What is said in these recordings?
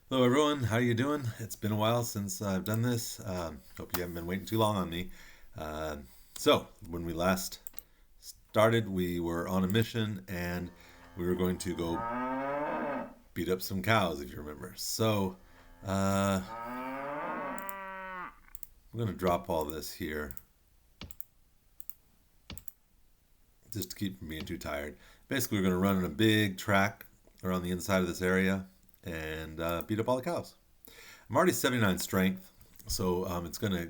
Hello everyone, how you doing? It's been a while since I've done this. Hope you haven't been waiting too long on me. Uh, so, when we last started, we were on a mission and we were going to go beat up some cows, if you remember. So, uh, I'm going to drop all this here just to keep from being too tired. Basically, we're going to run in a big track around the inside of this area and beat up all the cows. I'm already 79 strength, so it's going to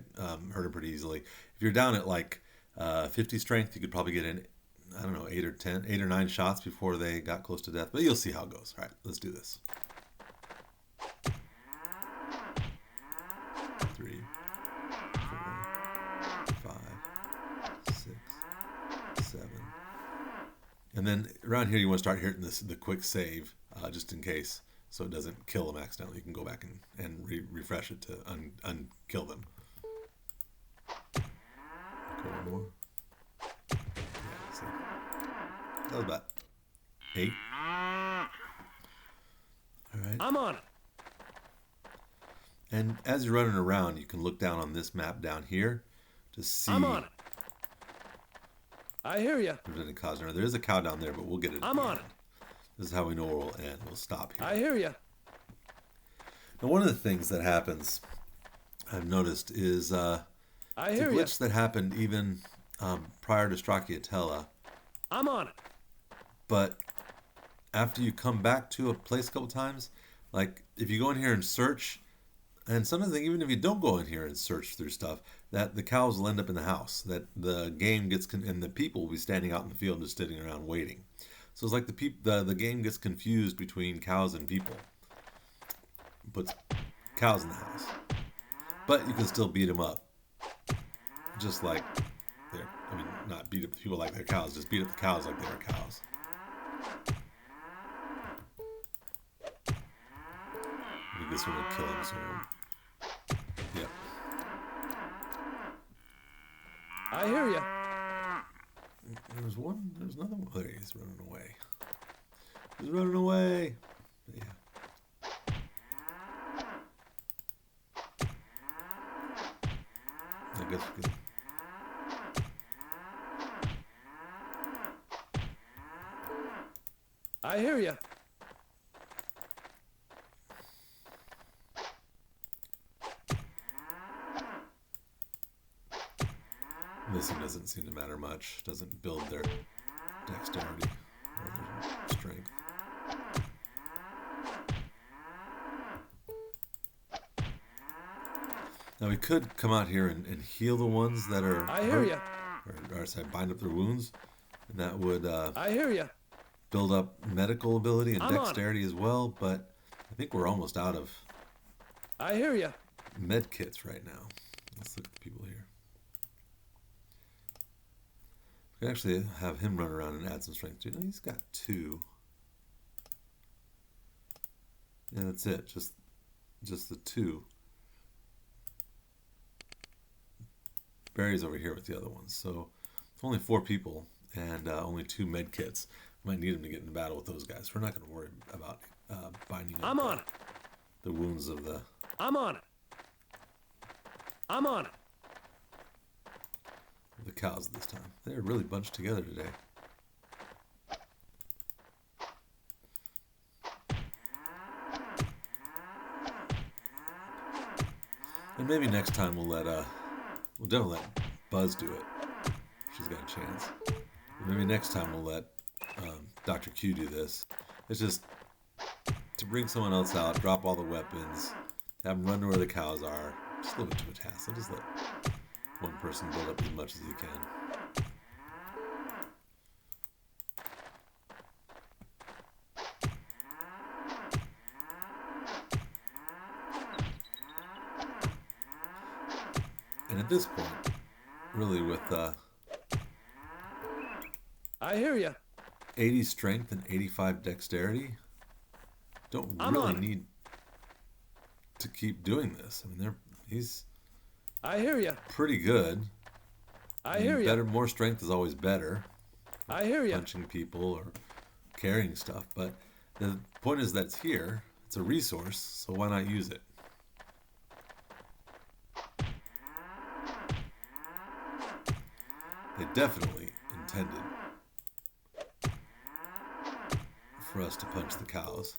hurt him pretty easily. If you're down at like 50 strength, you could probably get in, I don't know, 8 or 9 shots before they got close to death. But you'll see how it goes. All right, let's do this. 3, 4, 5, 6, 7. And then around here, you want to start hitting the quick save just in case, so it doesn't kill them accidentally. You can go back and refresh it to unkill them. Go one more. Yeah, see. That was about 8. All right. I'm on it. And as you're running around, you can look down on this map down here to see I'm on it. I hear you. if there's any cows. There is a cow down there, but we'll get it. I'm on end. This is how we know where we'll end. We'll stop here. I hear you. Now, one of the things that happens, I've noticed, is I it's a hear you. glitch that happened even prior to Stracciatella. I'm on it. But after you come back to a place a couple times, like if you go in here and search, and sometimes even if you don't go in here and search through stuff, that the cows will end up in the house. That the game gets and the people will be standing out in the field just sitting around waiting. So it's like the game gets confused between cows and people. Puts cows in the house, but you can still beat them up, just like they're. I mean, not beat up the people like they're cows, just beat up the cows like they're cows. I think this one will kill him soon. Yep. I hear you. There's one. There's another one. There he's running away. He's running away. Yeah. I guess we can. I hear you. Missing doesn't seem to matter much. Doesn't build their dexterity or their strength. Now we could come out here and heal the ones that are I hear hurt, you. or say bind up their wounds, and that would I hear you. build up medical ability and I'm on it. dexterity as well. But I think we're almost out of I hear you. med kits right now. Let's look at the people here. We could actually have him run around and add some strength too. No, he's got 2. Yeah, that's it. Just the 2. Barry's over here with the other ones. So it's only 4 people and only 2 med kits. We might need him to get in battle with those guys. We're not going to worry about binding up I'm on it. the wounds of the I'm on it. I'm on it. cows this time. They're really bunched together today. And maybe next time we'll definitely let Buzz do it. She's got a chance. But maybe next time we'll let Dr. Q do this. It's just to bring someone else out, drop all the weapons, have them run to where the cows are. Just a little bit too much hassle. Just let one person build up as much as he can. And at this point, really with I hear you. 80 strength and 85 dexterity, don't I'm really on it. need to keep doing this. I mean, he's I hear you. pretty good. I hear you. Better, more strength is always better. I hear you. Punching people or carrying stuff, but the point is that it's here. It's a resource, so why not use it? They definitely intended for us to punch the cows.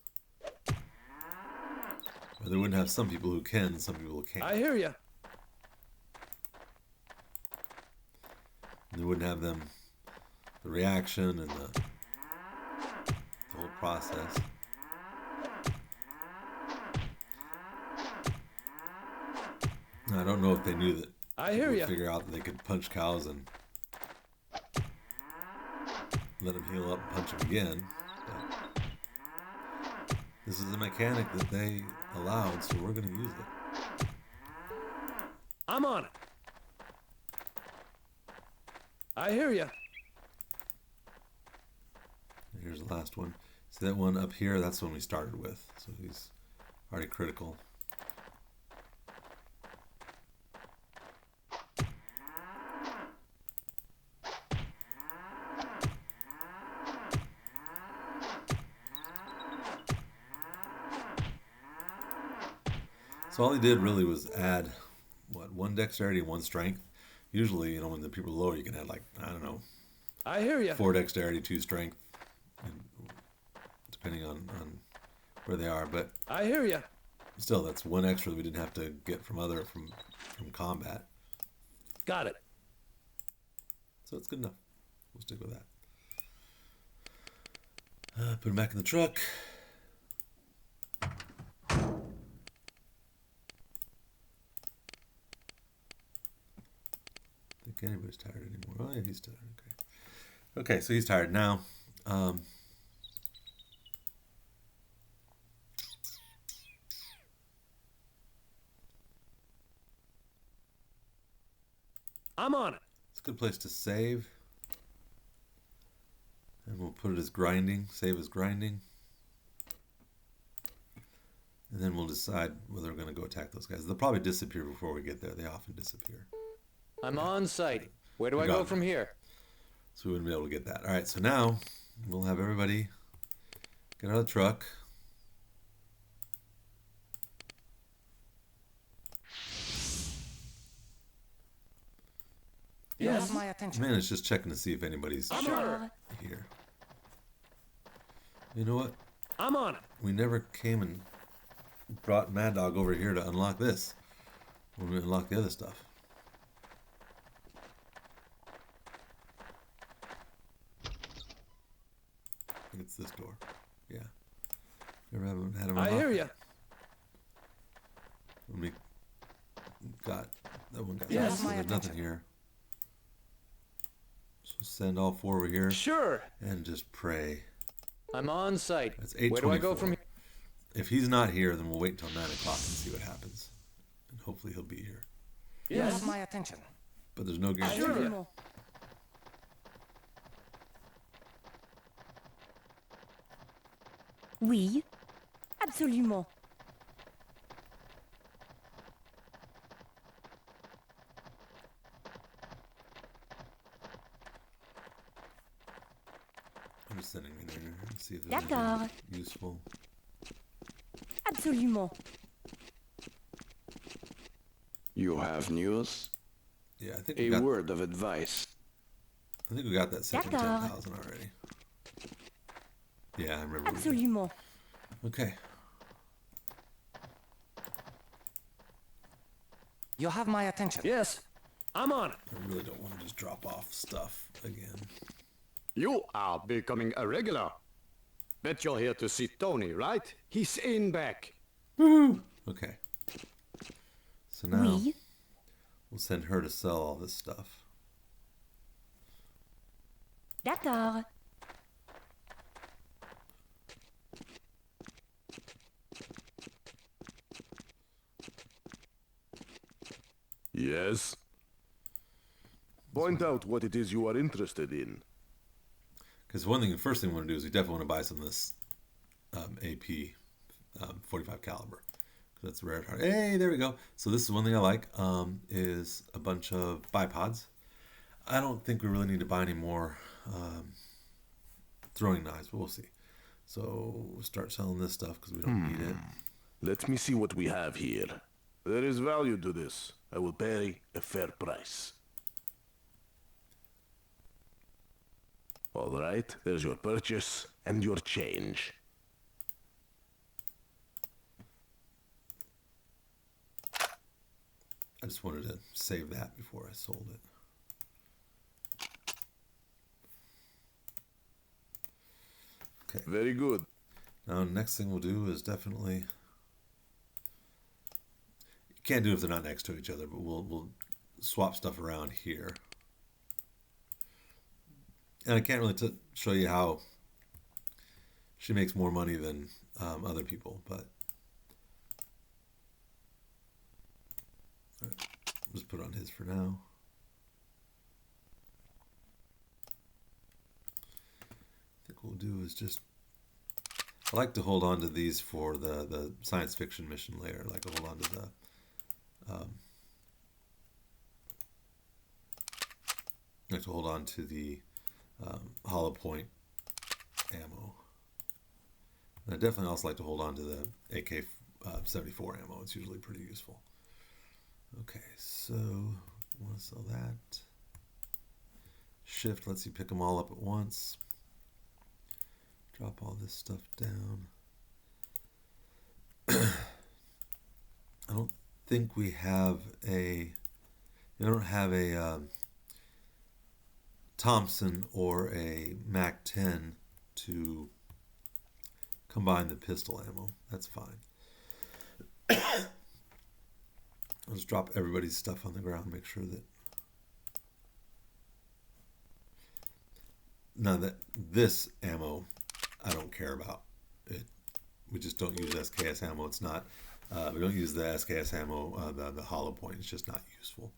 Or they wouldn't have some people who can, some people who can't. I hear you. They wouldn't have them, the reaction and the whole process. I don't know if they knew that I hear you. figure out that they could punch cows and let them heal up and punch them again. But this is a mechanic that they allowed, so we're going to use it. I'm on it. I hear you. Here's the last one. See that one up here? That's the one we started with. So he's already critical. So all he did really was add, what, 1 dexterity and 1 strength. Usually, you know, when the people are lower, you can add like, I don't know, I hear you. 4 dexterity, 2 strength, and depending on where they are. But I hear you. still, that's 1 extra that we didn't have to get from combat. Got it. So it's good enough. We'll stick with that. Put him back in the truck. I think anybody's tired anymore. Oh yeah, he's tired. Okay. Okay, so he's tired now. I'm on it. It's a good place to save. And we'll put it as grinding. Save as grinding. And then we'll decide whether we're going to go attack those guys. They'll probably disappear before we get there. They often disappear. I'm on site. Where do I Got go it. from here? So we wouldn't be able to get that. All right, so now we'll have everybody get out of the truck. You Yes. have my attention. Man, it's just checking to see if anybody's Sure. here. You know what? I'm on it. We never came and brought Mad Dog over here to unlock this. When we unlock the other stuff. I think it's this door. Yeah. Never haven't had him I unlock hear it. you. When we got that one got Yes. so My there's nothing attention. here. So send all 4 over here Sure. and just pray. I'm on site. That's Where do I go 8:24. from here? If he's not here, then we'll wait until 9 o'clock and see what happens. And hopefully he'll be here. You have Yes. my attention. But there's no guarantee. Sure. Absolument. Oui, absolument. I'm just sending me there and see if there's D'accord. anything useful. Absolument. You have news? Yeah, I think A we got. word of advice. I think we got that second D'accord. 10,000 already. Yeah, I remember. we did. Absolument. Okay. You have my attention. Yes. I'm on it. I really don't want to just drop off stuff again. You are becoming a regular. Bet you're here to see Tony, right? He's in back. Okay. So now Oui, we'll send her to sell all this stuff. d'accord. Yes. Point out what it is you are interested in. Because the first thing we want to do is we definitely want to buy some of this AP 45 caliber. 'Cause that's rare. Hey, there we go. So this is one thing I like, is a bunch of bipods. I don't think we really need to buy any more throwing knives, but we'll see. So we'll start selling this stuff because we don't need it. Let me see what we have here. There is value to this. I will pay a fair price. All right, there's your purchase and your change. I just wanted to save that before I sold it. Okay. Very good. Now, next thing we'll do is definitely... You can't do it if they're not next to each other, but we'll swap stuff around here. And I can't really show you how she makes more money than other people, but... All right, just put it on his for now. I think what we'll do is just... I like to hold on to these for the science fiction mission later. I like to hold on to the... I like to hold on to the hollow point ammo. And I definitely also like to hold on to the AK-74 ammo. It's usually pretty useful. Okay, so I want to sell that. Shift lets you pick them all up at once. Drop all this stuff down. I don't think we have a... I don't have a Thompson or a MAC-10 to combine the pistol ammo. That's fine. I'll just drop everybody's stuff on the ground, make sure that... Now that this ammo, I don't care about. We just don't use SKS ammo. It's not... we don't use the SKS ammo, the hollow point. It's just not useful.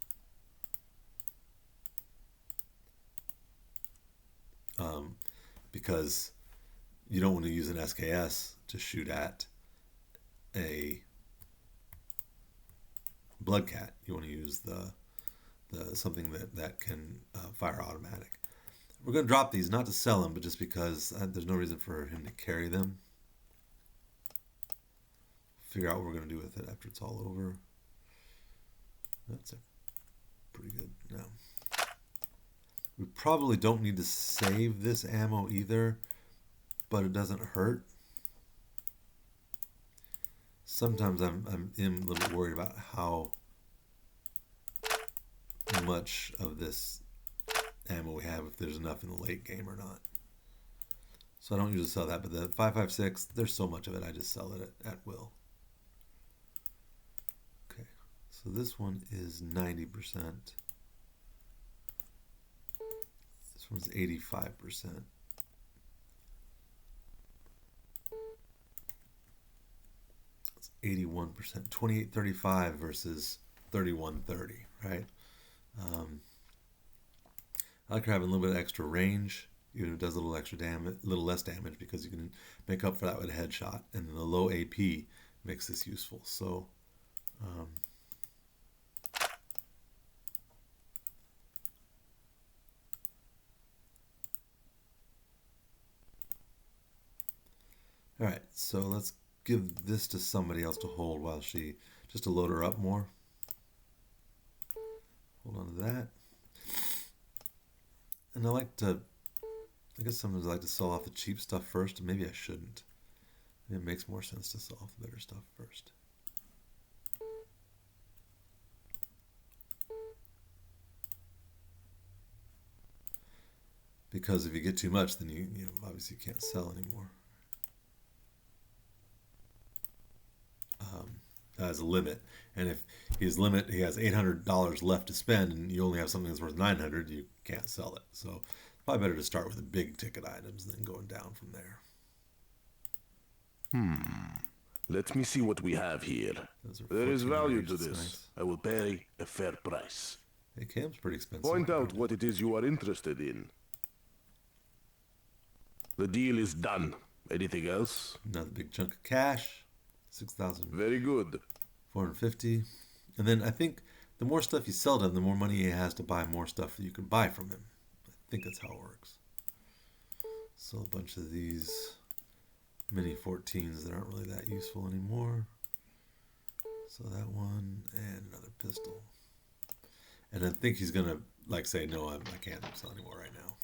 Because you don't want to use an SKS to shoot at a blood cat. You want to use the something that can fire automatic. We're going to drop these, not to sell them, but just because there's no reason for him to carry them. Figure out what we're going to do with it after it's all over. That's pretty good. Now, we probably don't need to save this ammo either, but it doesn't hurt. Sometimes I'm a little bit worried about how much of this ammo we have, if there's enough in the late game or not. So I don't usually sell that, but the 5.56, there's so much of it, I just sell it at will. Okay, so this one is 90%. This one's 85%. It's 81%. 28.35 versus 31.30, right? I like having a little bit of extra range, even if it does a little extra damage, a little less damage, because you can make up for that with a headshot, and the low AP makes this useful. So, all right, so let's give this to somebody else to hold while she, just to load her up more. Hold on to that. And I guess sometimes I like to sell off the cheap stuff first, and maybe I shouldn't. It makes more sense to sell off the better stuff first. Because if you get too much, then you obviously can't sell anymore. As a limit, and if he has $800 left to spend, and you only have something that's worth $900, you can't sell it. So it's probably better to start with the big ticket items and then going down from there. Let me see what we have here. There is 14 value range, to that's this. nice. I will pay a fair price. AKM's pretty expensive. Point out what it is you are interested in. The deal is done. Anything else? Another big chunk of cash, 6,450. Very good. And then I think the more stuff you sell to him, the more money he has to buy more stuff that you can buy from him. I think that's how it works. Sell a bunch of these mini 14s that aren't really that useful anymore. So that one and another pistol. And I think he's gonna like say, no, I can't sell anymore right now.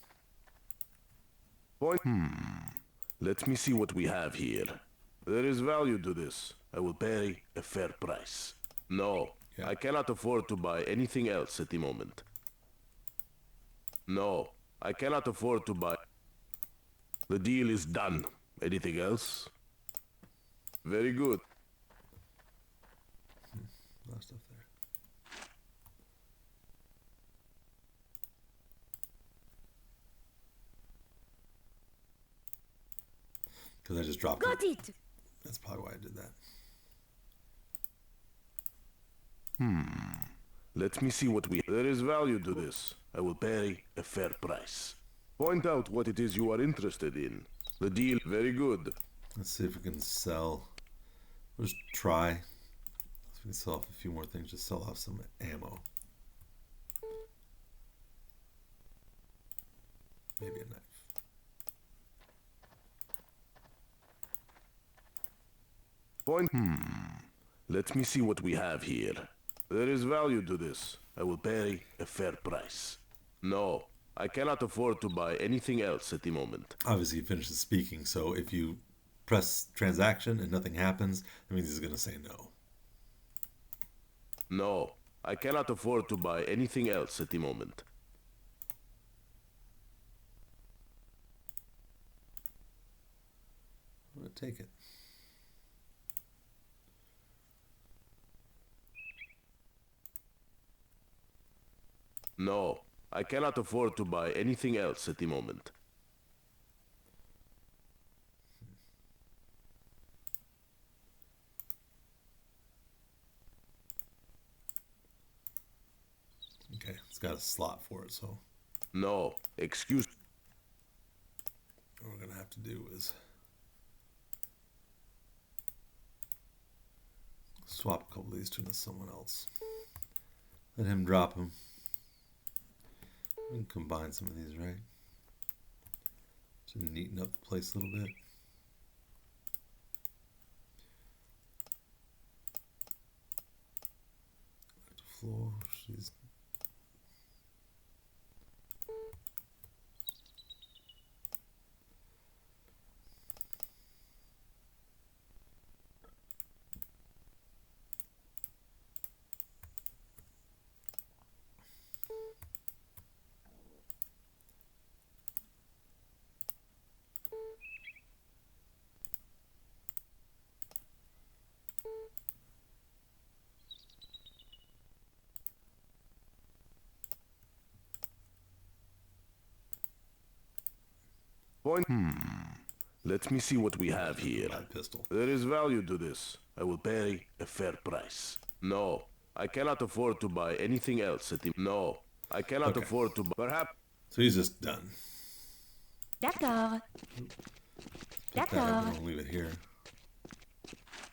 Let me see what we have here. There is value to this. I will pay a fair price. No, Yeah. I cannot afford to buy anything else at the moment. No, I cannot afford to buy. The deal is done. Anything else? Very good. A lot of stuff there. Because I just dropped Got it. it! That's probably why I did that. Let me see what we. There is value to this. I will pay a fair price. Point out what it is you are interested in. The deal. Very good. Let's see if we can sell. We'll just try. If we can sell off a few more things, just sell off some ammo. Maybe a knife. Point. Let me see what we have here. There is value to this. I will pay a fair price. No, I cannot afford to buy anything else at the moment. Obviously, he finishes speaking, so if you press transaction and nothing happens, that means he's going to say no. No, I cannot afford to buy anything else at the moment. I'm going to take it. No, I cannot afford to buy anything else at the moment. Okay, it's got a slot for it, so No, excuse. what we're going to have to do is swap a couple of these to someone else. Let him drop them. We can combine some of these, right? To neaten up the place a little bit. Back to floor. She's Point. Let me see what we have here. my pistol. There is value to this. I will pay a fair price. No, I cannot afford to buy anything else at the. No, I cannot Okay. afford to. Perhaps. So he's just done. D'accord. Put that in, D'accord. I'll leave it here.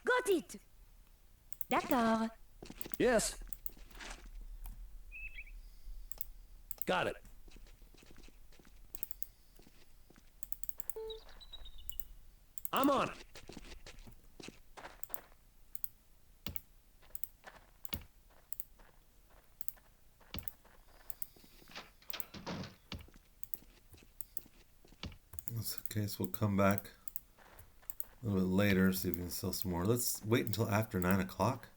Got it! D'accord. Yes. Got it. I'm on it. That's okay, so we'll come back a little bit later, see if we can sell some more. Let's wait until after 9 o'clock.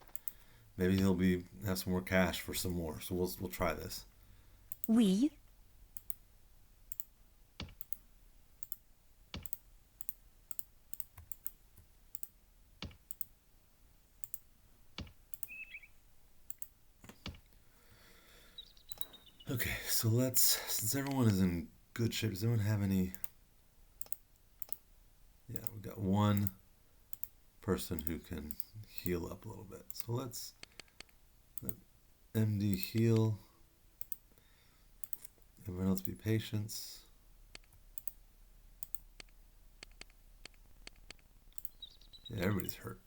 Maybe he'll have some more cash for some more. So we'll try this. Oui. Okay, so since everyone is in good shape, does anyone have any? Yeah, we've got one person who can heal up a little bit. So let's let MD heal. Everyone else be patients. Yeah, everybody's hurt.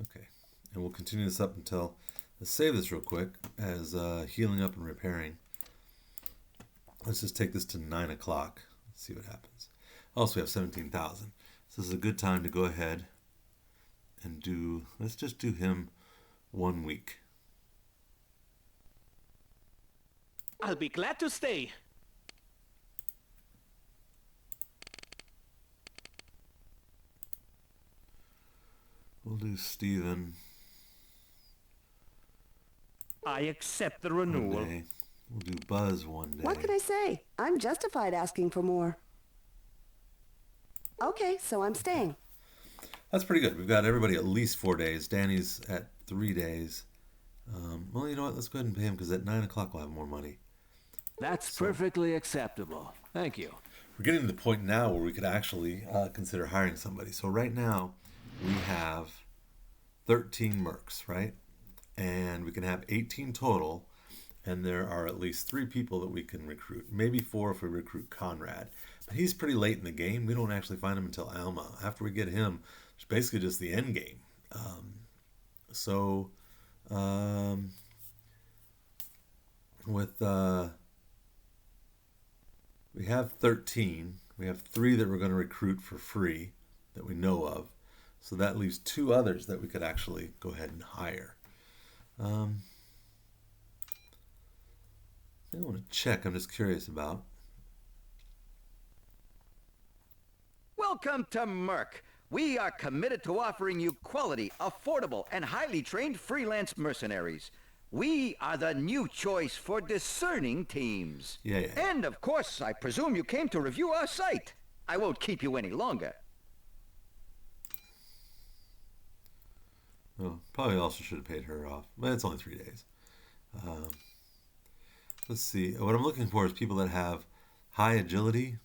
Okay, and we'll continue this up until, let's save this real quick as healing up and repairing. Let's just take this to 9 o'clock. Let's see what happens. Also, we have 17,000. So this is a good time to go ahead and do, let's just do him 1 week. I'll be glad to stay. We'll do Steven I accept the 1 renewal. day. We'll do Buzz 1 day. What can I say? I'm justified asking for more. Okay, so I'm staying. That's pretty good. We've got everybody at least 4 days. Danny's at 3 days. Well, you know what? Let's go ahead and pay him because at 9 o'clock we'll have more money. That's perfectly acceptable. Thank you. We're getting to the point now where we could actually consider hiring somebody. So right now we have 13 mercs, right? And we can have 18 total. And there are at least 3 people that we can recruit. Maybe 4 if we recruit Conrad. But he's pretty late in the game. We don't actually find him until Alma. After we get him, it's basically just the end game. We have 13. We have 3 that we're going to recruit for free that we know of. So that leaves 2 others that we could actually go ahead and hire. I want to check. I'm just curious about. Welcome to Merck. We are committed to offering you quality, affordable, and highly trained freelance mercenaries. We are the new choice for discerning teams. Yeah. And of course, I presume you came to review our site. I won't keep you any longer. Well, probably also should have paid her off, but it's only 3 days. Let's see. What I'm looking for is people that have high agility,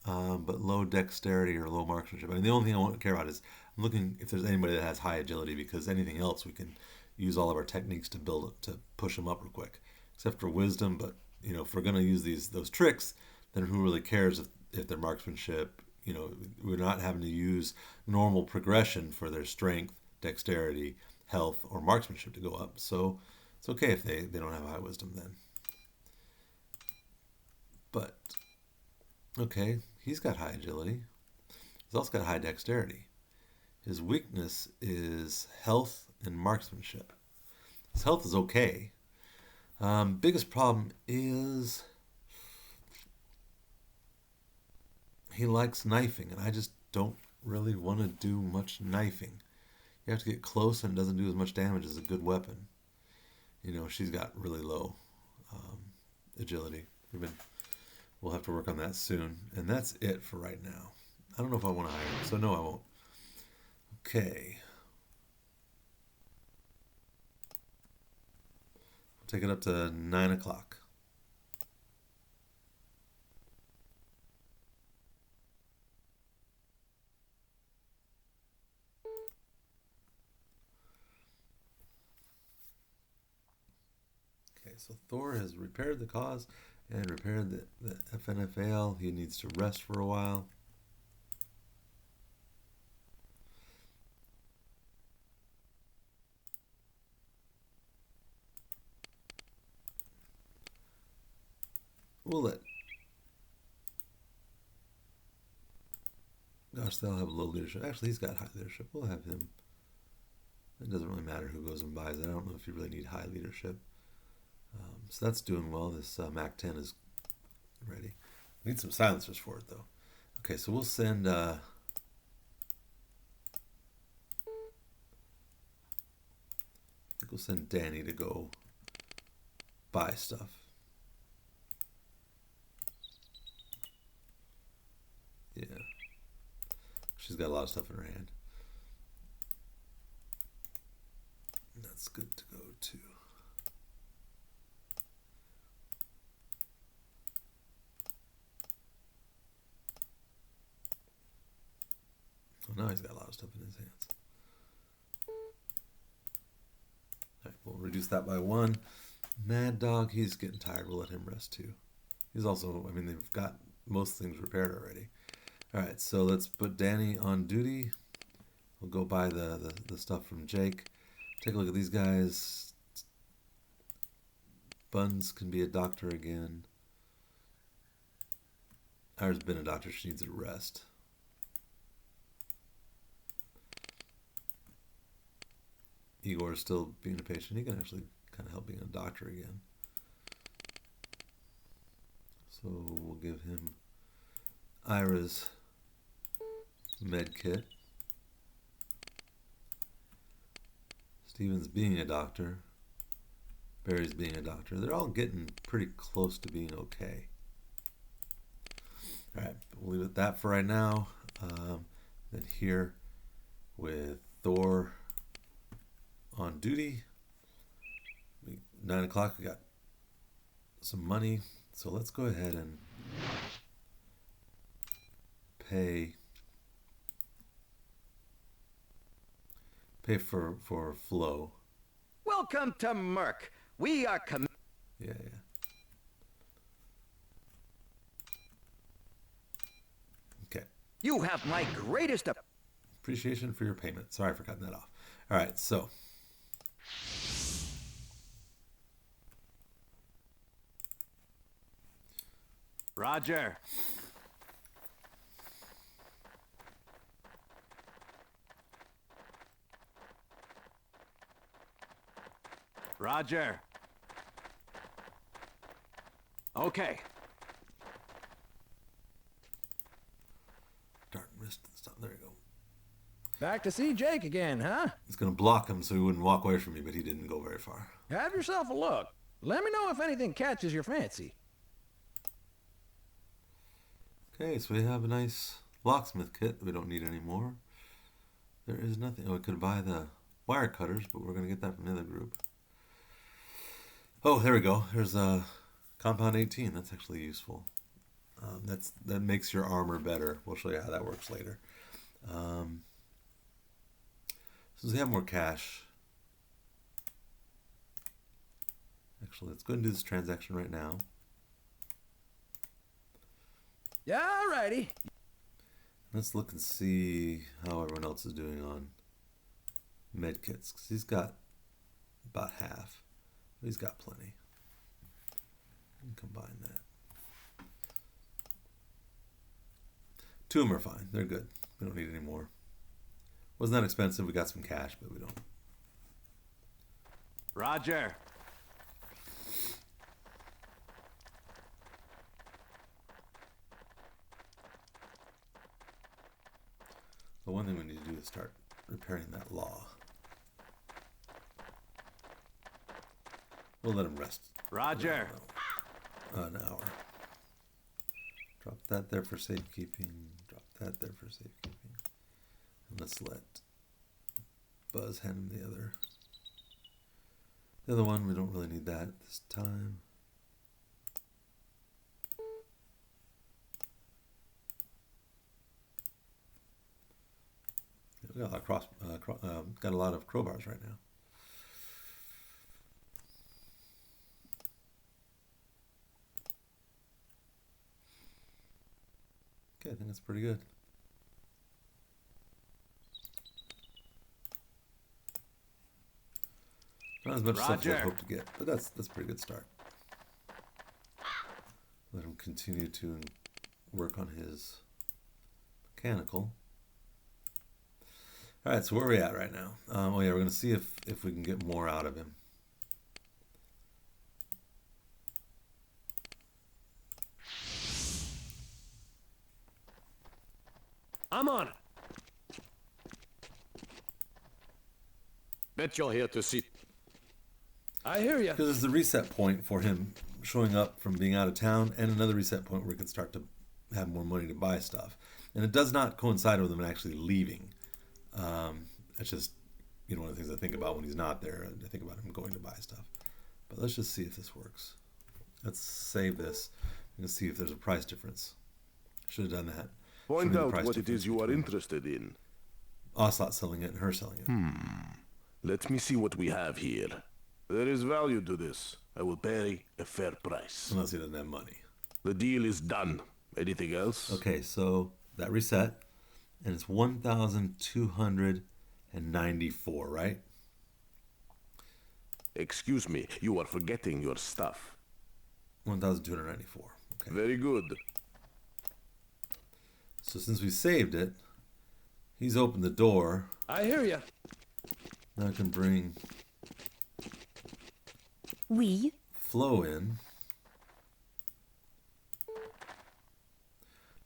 but low dexterity or low marksmanship. I mean, the only thing I won't care about is I'm looking if there's anybody that has high agility, because anything else we can use all of our techniques to build it, to push them up real quick. Except for wisdom, but you know, if we're gonna use those tricks, then who really cares if their marksmanship? You know, we're not having to use normal progression for their strength, dexterity, health, or marksmanship to go up. So it's okay if they don't have high wisdom then. But okay, he's got high agility. He's also got high dexterity. His weakness is health and marksmanship. His health is okay. Biggest problem is he likes knifing, and I just don't really want to do much knifing. You have to get close, and it doesn't do as much damage as a good weapon. You know, she's got really low agility. We'll have to work on that soon. And that's it for right now. I don't know if I want to hire him, so no, I won't. Okay. We'll take it up to 9 o'clock. Okay, so Thor has repaired the cause and repaired the FNFAL. He needs to rest for a while. We'll let... Gosh, they'll have low leadership. Actually, he's got high leadership. We'll have him. It doesn't really matter who goes and buys it. I don't know if you really need high leadership. So that's doing well. This Mac 10 is ready. We need some silencers for it, though. Okay, so we'll send... I think we'll send Danny to go buy stuff. Yeah. She's got a lot of stuff in her hand. That's good to go, too. Well, now he's got a lot of stuff in his hands. Alright, we'll reduce that by 1. Mad Dog, he's getting tired. We'll let him rest too. He's also, I mean, they've got most things repaired already. Alright, so let's put Danny on duty. We'll go buy the stuff from Jake. Take a look at these guys. Buns can be a doctor again. Ours has been a doctor. She needs a rest. Igor is still being a patient. He can actually kind of help being a doctor again. So we'll give him Ira's med kit. Steven's being a doctor. Barry's being a doctor. They're all getting pretty close to being okay. Alright, we'll leave it at that for right now. Then here with Thor on duty. 9 o'clock, we got some money. So let's go ahead and pay for Flo. Welcome to Merc. We are Yeah. Okay. You have my greatest Appreciation for your payment. Sorry for cutting that off. All right, so Roger. Roger. Okay. darn missed stuff. There you go. Back to see Jake again, huh? It's gonna block him so he wouldn't walk away from me, but he didn't go very far. Have yourself a look. Let me know if anything catches your fancy. Okay, so we have a nice locksmith kit we don't need anymore. There is nothing. Oh, we could buy the wire cutters, but we're gonna get that from the other group. Oh, there we go. There's a compound 18. That's actually useful. That makes your armor better. We'll show you how that works later. Since we have more cash, actually, let's go ahead and do this transaction right now. Yeah, righty. Let's look and see how everyone else is doing on med kits, because he's got about half. He's got plenty. We can combine that. Two of them are fine. They're good. We don't need any more. Wasn't that expensive. We got some cash, but we don't. Roger. The one thing we need to do is start repairing that law. We'll let him rest. Roger. An hour. Drop that there for safekeeping. Drop that there for safekeeping. And let's let Buzz hand him the other. The other one, we don't really need that this time. We got got a lot of crowbars right now. Okay, I think that's pretty good. Not as much stuff as I hope to get, but that's a pretty good start. Let him continue to work on his mechanical. All right, so where are we at right now? Oh yeah, we're gonna see if we can get more out of him. I'm on it. Bet you're here to see. I hear you. Because it's the reset point for him showing up from being out of town, and another reset point where he can start to have more money to buy stuff. And it does not coincide with him actually leaving. It's just, one of the things I think about when he's not there. I think about him going to buy stuff. But let's just see if this works. Let's save this and see if there's a price difference. Should have done that. Point out what it is you are interested in. Ocelot selling it and her selling it. Let me see what we have here. There is value to this. I will pay a fair price. Unless he doesn't have money. The deal is done. Anything else? Okay, so that reset, and it's 1,294, right? Excuse me, you are forgetting your stuff. 1,294. Okay. Very good. So since we saved it, he's opened the door. I hear you. Now I can bring Oui. flow in.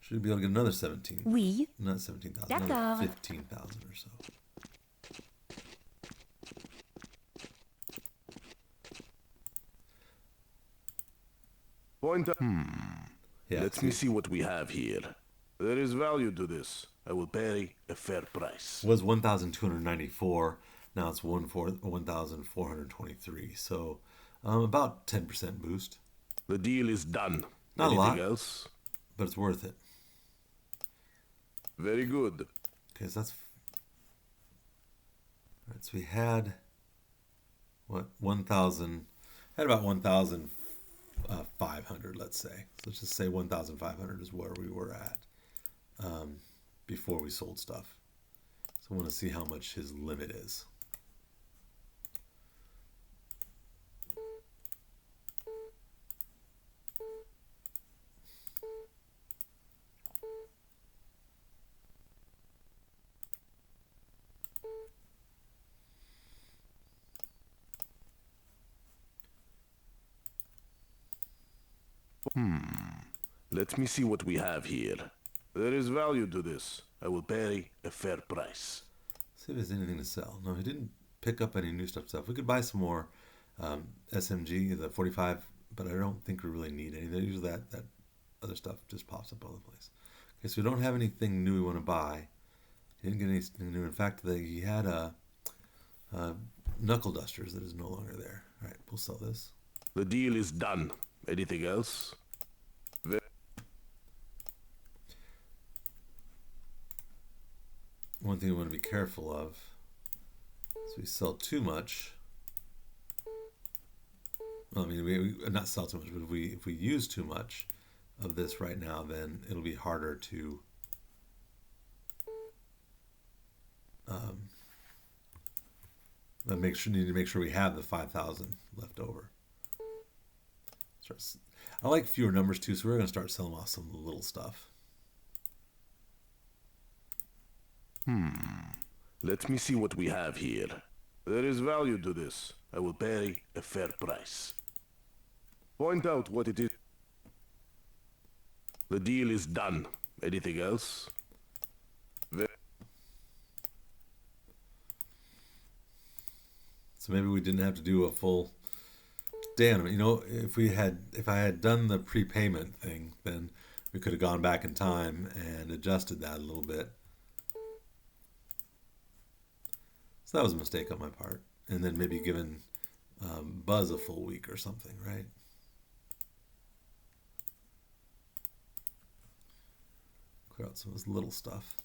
Should be able to get another 17. Oui. Not 17,000, another D'accord. 15,000 or so. Point. Yeah, Let me see what we have here. There is value to this. I will pay a fair price. It was 1,294. Now it's 1,423. So about 10% boost. The deal is done. Not Anything a lot, else? but it's worth it. Very good. Okay, so that's... All right, so we had... What? 1,000... Had about 1,500, let's say. So let's just say 1,500 is where we were at before we sold stuff. So I want to see how much his limit is. Let me see what we have here. There is value to this. I will pay a fair price. See if there's anything to sell. No, he didn't pick up any new stuff. We could buy some more SMG, the 45, but I don't think we really need any. Usually that other stuff just pops up all over the place. Okay, so we don't have anything new we want to buy. He didn't get anything new. In fact, he had knuckle dusters that is no longer there. All right, we'll sell this. The deal is done. Anything else? One thing we want to be careful of is we sell too much. Well, I mean, we not sell too much, but if we use too much of this right now, then it'll be harder to need to make sure we have the 5,000 left over. I like fewer numbers too, so we're going to start selling off some little stuff. Let me see what we have here. There is value to this. I will pay a fair price. Point out what it is. The deal is done. Anything else? So maybe we didn't have to do a full damn. You know, if I had done the prepayment thing, then we could have gone back in time and adjusted that a little bit. So that was a mistake on my part. And then maybe given Buzz a full week or something, right? Clear out some of this little stuff.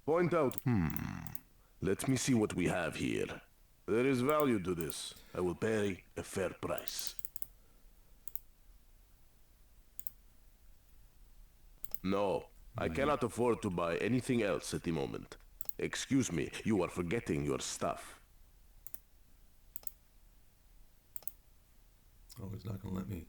Point out. Let me see what we have here. There is value to this. I will pay a fair price. No, I cannot afford to buy anything else at the moment. Excuse me, you are forgetting your stuff. Oh, he's not going to let me.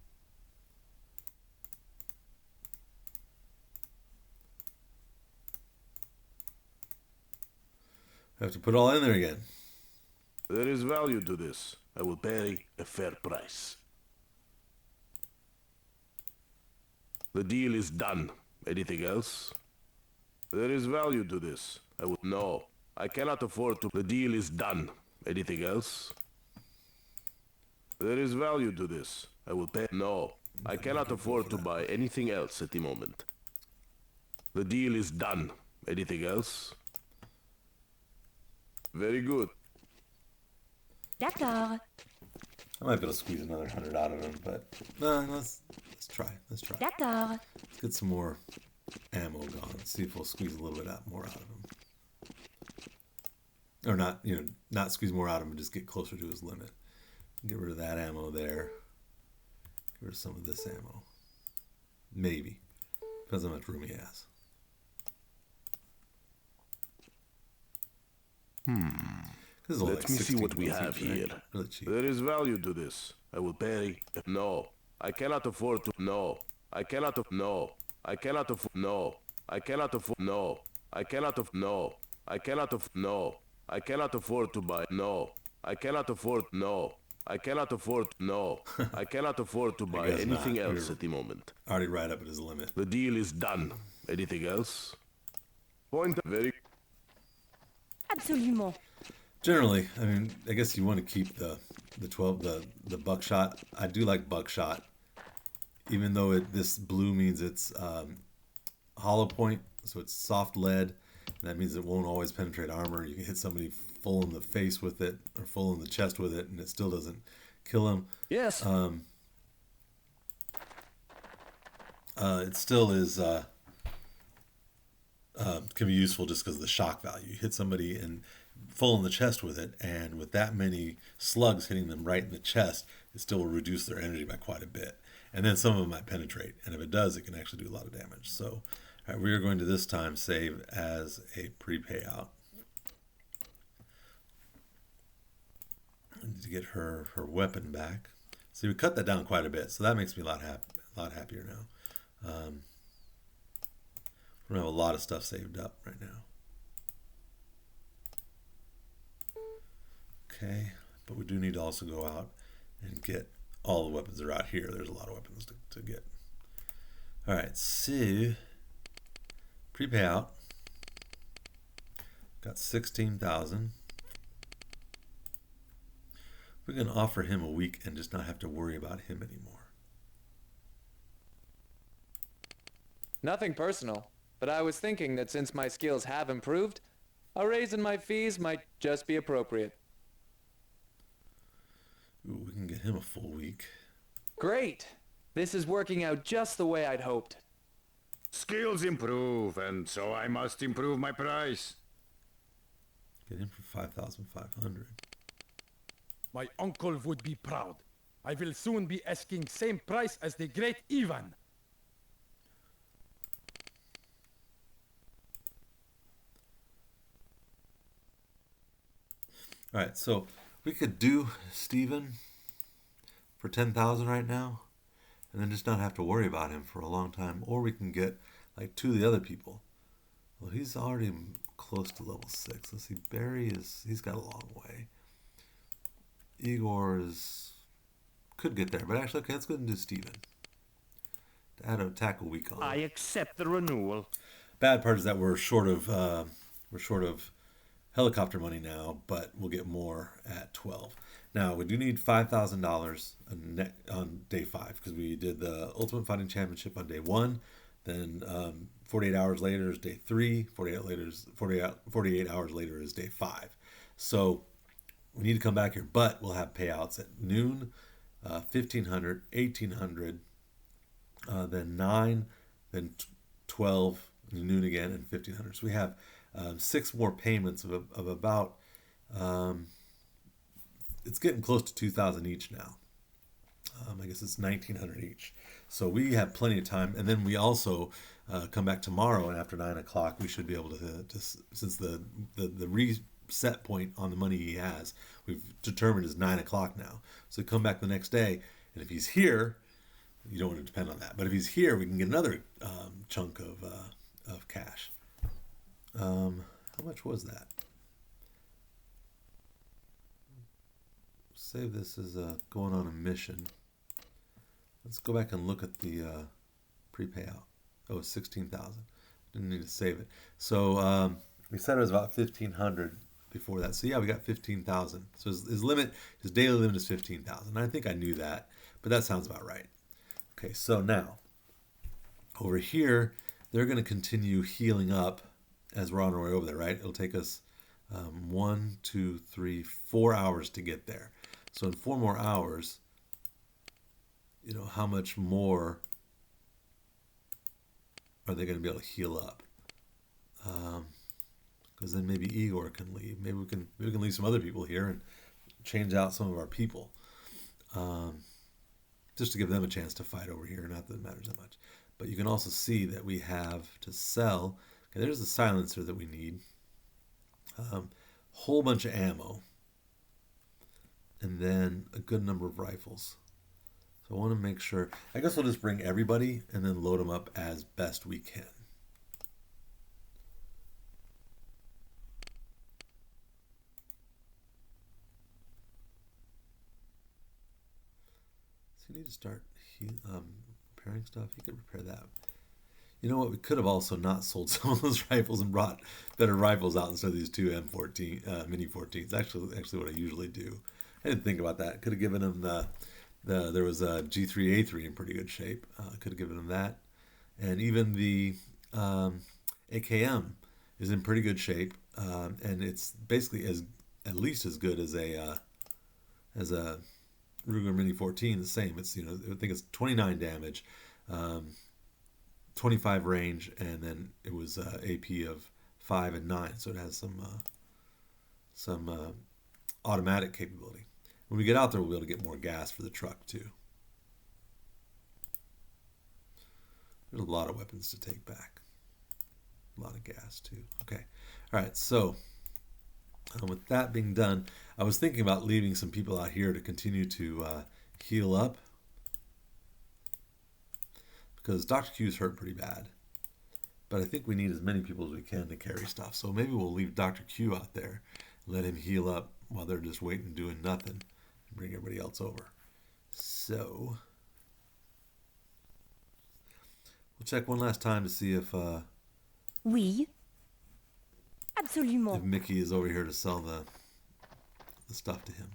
I have to put it all in there again. There is value to this. I will pay a fair price. The deal is done. Anything else? There is value to this. I will... No, I cannot afford to... The deal is done. Anything else? There is value to this. I will pay... No, I cannot afford to buy anything else at the moment. The deal is done. Anything else? Very good. D'accord. I might be able to squeeze another 100 out of him, but let's try. Let's try. D'accord. Let's get some more ammo gone. See if we'll squeeze a little bit more out of him. Or not, not squeeze more out of him, but just get closer to his limit. Get rid of that ammo there. Get rid of some of this ammo. Maybe. Depends on how much room he has. Let me see what we have here. Really cheap. There is value to this. I will pay... No, I cannot afford to... No, I cannot... No, I cannot afford... No, I cannot afford. No. I cannot afford. No. I cannot afford. No. I cannot afford to buy. No. I cannot afford. No. I cannot afford. No. I cannot afford to I buy guess anything not. else We're at the moment. already right up at his limit. The deal is done. Anything else? Point. Very. Absolument. Generally, I mean, I guess you want to keep the 12 the buckshot. I do like buckshot, even though this blue means it's hollow point, so it's soft lead. And that means it won't always penetrate armor. You can hit somebody full in the face with it or full in the chest with it, and it still doesn't kill them. Yes. It still is can be useful just because of the shock value. You hit somebody and full in the chest with it, and with that many slugs hitting them right in the chest, it still will reduce their energy by quite a bit. And then some of them might penetrate, and if it does, it can actually do a lot of damage. So, all right, we are going to this time save as a pre-payout. I need to get her weapon back. See, we cut that down quite a bit, so that makes me a lot happier now. We don't have a lot of stuff saved up right now. Okay, but we do need to also go out and get all the weapons that are out here. There's a lot of weapons to get. All right, so pre-payout. Got 16,000. We're going to offer him a week and just not have to worry about him anymore. Nothing personal, but I was thinking that since my skills have improved, a raise in my fees might just be appropriate. Ooh, we can get him a full week. Great! This is working out just the way I'd hoped. Skills improve, and so I must improve my price. Get him for 5,500. My uncle would be proud. I will soon be asking same price as the great Ivan. All right, so we could do Steven for 10,000 right now, and then just not have to worry about him for a long time. Or we can get like two of the other people. Well, he's already close to level 6. Let's see, Barry he's got a long way. Igor could get there, but actually, okay, let's go ahead and do Steven. To add an attack a week on. I accept the renewal. Bad part is that we're short of helicopter money now, but we'll get more at 12. Now, we do need $5,000 on day 5 because we did the Ultimate Fighting Championship on day 1. Then 48 hours later is day 3. 48 hours later is day 5. So we need to come back here, but we'll have payouts at noon, 1,500, 1,800, then 9, then 12, noon again, and 1,500. So we have 6 more payments of about, it's getting close to 2,000 each now. I guess it's 1,900 each. So we have plenty of time. And then we also come back tomorrow, and after 9 o'clock, we should be able to since the reset point on the money he has, we've determined is 9 o'clock now. So come back the next day, and if he's here, you don't want to depend on that. But if he's here, we can get another chunk of cash. How much was that? Save this as going on a mission. Let's go back and look at the pre-payout. Oh, it's 16,000. Didn't need to save it. So we said it was about 1,500 before that. So yeah, we got 15,000. So his limit, his daily limit is 15,000. I think I knew that, but that sounds about right. Okay, so now over here, they're going to continue healing up as we're on our way over there, right? It'll take us 1, 2, 3, 4 hours to get there. So in 4 more hours, you know, how much more are they going to be able to heal up? Because then maybe Igor can leave. Maybe we can leave some other people here and change out some of our people, just to give them a chance to fight over here. Not that it matters that much, but you can also see that we have to sell. Okay, there's the silencer that we need. Whole bunch of ammo, and then a good number of rifles. So I want to make sure. I guess we'll just bring everybody and then load them up as best we can. So you need to start repairing stuff. You could repair that. You know what? We could have also not sold some of those rifles and brought better rifles out instead of these two M14 Mini 14s. Actually, what I usually do. I didn't think about that. Could have given them there was a G3A3 in pretty good shape. Could have given them that, and even the AKM is in pretty good shape, and it's basically at least as good as a Ruger Mini 14. The same. It's I think it's 29 damage. 25 range, and then it was AP of 5 and 9, so it has some automatic capability. When we get out there, we'll be able to get more gas for the truck too. There's a lot of weapons to take back. A lot of gas too. Okay, all right. So with that being done, I was thinking about leaving some people out here to continue to heal up, because Dr. Q's hurt pretty bad. But I think we need as many people as we can to carry stuff. So maybe we'll leave Dr. Q out there, let him heal up while they're just waiting, doing nothing, and bring everybody else over. So we'll check one last time to see if Oui. Absolument. if Mickey is over here to sell the stuff to him.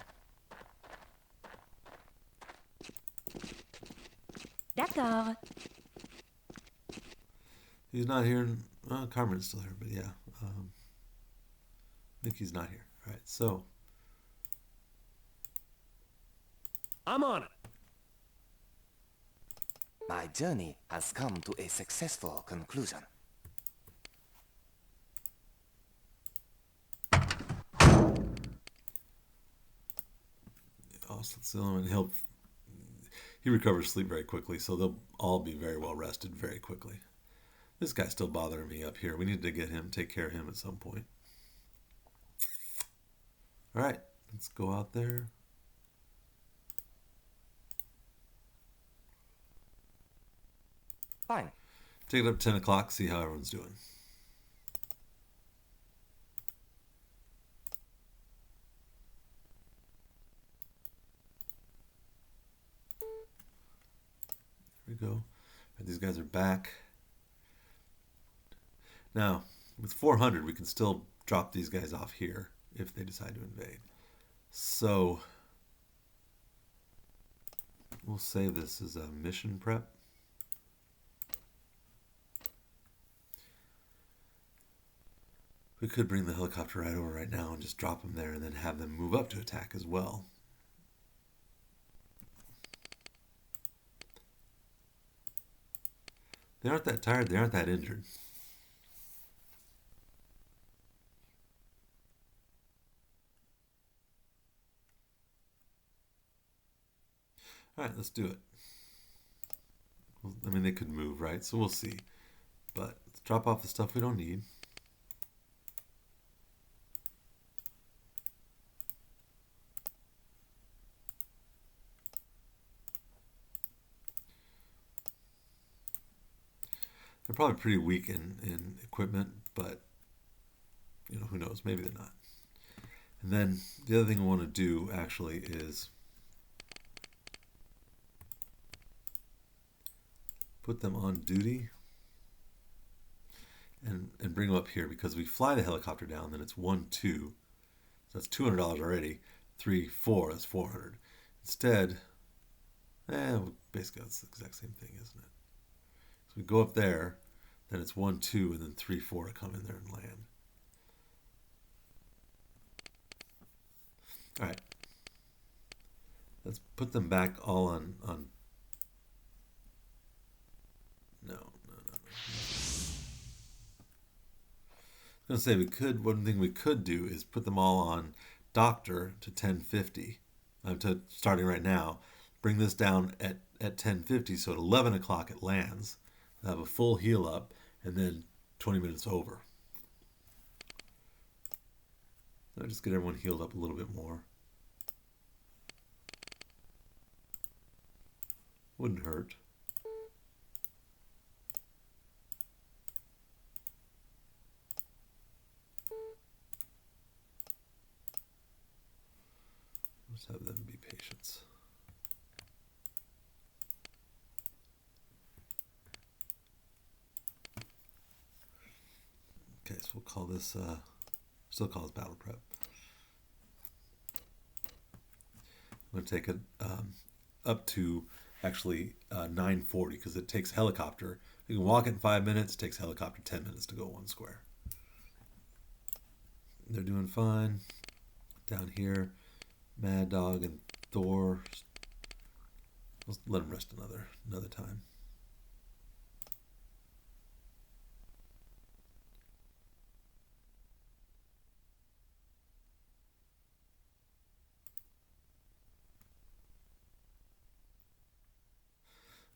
D'accord. He's not here. Carmen's still here, but yeah. Mickey's not here. All right, so. I'm on it. My journey has come to a successful conclusion. Also, he recovers sleep very quickly, so they'll all be very well rested very quickly. This guy's still bothering me up here. We need to take care of him at some point. All right, let's go out there. Fine. Take it up 10 o'clock, see how everyone's doing. There we go. These guys are back. Now, with 400, we can still drop these guys off here if they decide to invade. So, we'll save this as a mission prep. We could bring the helicopter right over right now and just drop them there and then have them move up to attack as well. They aren't that tired. They aren't that injured. All right, let's do it. I mean, they could move, right? So we'll see. But let's drop off the stuff we don't need. They're probably pretty weak in equipment, but who knows? Maybe they're not. And then the other thing I want to do actually is put them on duty and bring them up here, because we fly the helicopter down, then it's 1, 2. So that's $200 already. 3, 4, that's 400. Instead, basically that's the exact same thing, isn't it? So we go up there, then it's 1, 2, and then 3, 4 to come in there and land. All right. Let's put them back all on. No. I was going to say one thing we could do is put them all on doctor to 1050, to starting right now. Bring this down at 1050, so at 11 o'clock it lands. They'll have a full heal up, and then 20 minutes over. I'll just get everyone healed up a little bit more. Wouldn't hurt. Let's have them be patients. Okay, so we'll call this, still call this battle prep. I'm going to take it up to actually 940 because it takes helicopter. You can walk it in 5 minutes. It takes helicopter 10 minutes to go 1 square. They're doing fine. Down here, Mad Dog and Thor. Let's let them rest another time.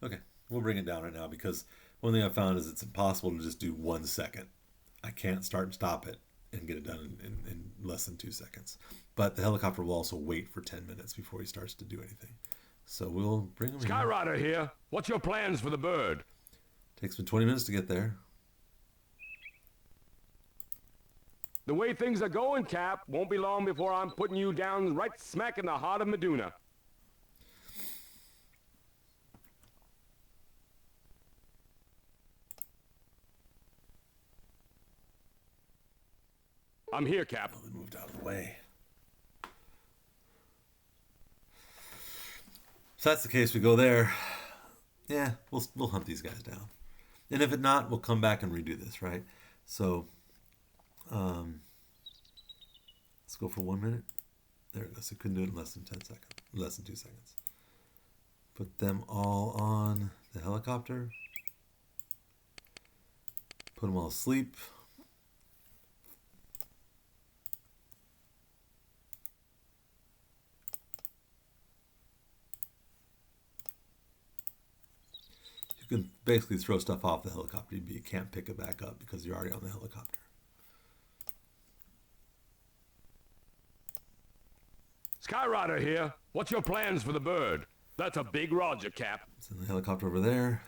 Okay, we'll bring it down right now because one thing I found is it's impossible to just do 1 second. I can't start and stop it and get it done in less than 2 seconds. But the helicopter will also wait for 10 minutes before he starts to do anything. So we'll bring him Skyrider here. What's your plans for the bird? Takes me 20 minutes to get there. The way things are going, Cap, won't be long before I'm putting you down right smack in the heart of Meduna. I'm here, Cap. Oh, they moved out of the way. So that's the case. We go there. Yeah, we'll hunt these guys down. And if it not, we'll come back and redo this, right? So, let's go for 1 minute. There it goes. So couldn't do it in less than 10 seconds. Less than 2 seconds. Put them all on the helicopter. Put them all asleep. You can basically throw stuff off the helicopter, but you can't pick it back up because you're already on the helicopter. Skyrider here. What's your plans for the bird? That's a big Roger, Cap. Send the helicopter over there.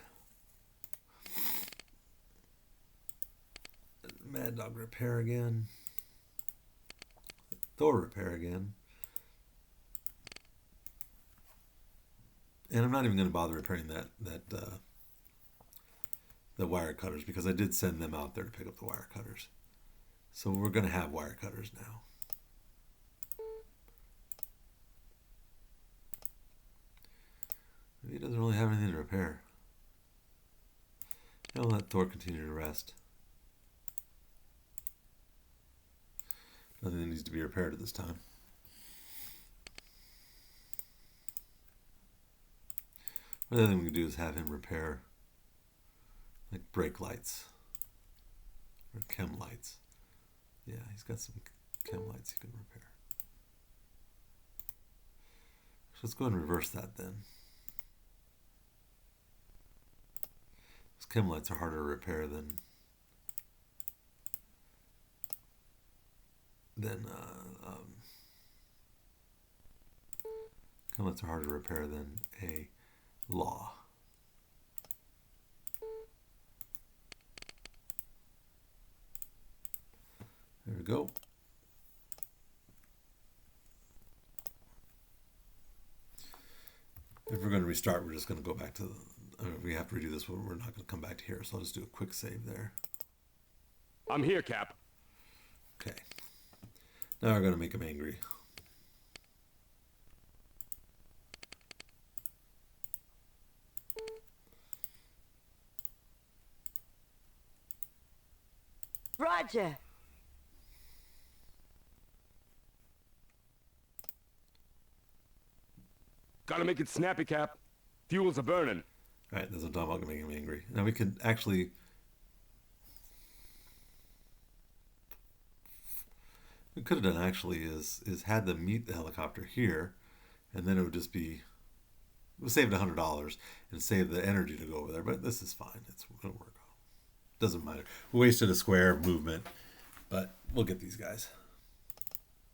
Mad Dog repair again. Thor repair again. And I'm not even going to bother repairing the wire cutters because I did send them out there to pick up the wire cutters. So we're going to have wire cutters now. Maybe he doesn't really have anything to repair. I'll let Thor continue to rest. Nothing that needs to be repaired at this time. The other thing we can do is have him repair like brake lights or chem lights. Yeah, he's got some chem lights he can repair. So let's go ahead and reverse that then. Those chem lights are harder to repair than chem lights are harder to repair than a law. There we go. If we're going to restart, we're just going to go back to we have to redo this, but we're not going to come back to here. So I'll just do a quick save there. I'm here, Cap. Okay. Now we're going to make him angry. Roger. Gotta make it snappy, Cap. Fuels are burning. All right, that's what I'm talking about, making him angry. Now we could actually... What we could have done actually is had them meet the helicopter here, and then it would just be... We saved $100 and saved the energy to go over there, but this is fine. It's going to work out. Doesn't matter. We wasted a square of movement, but we'll get these guys.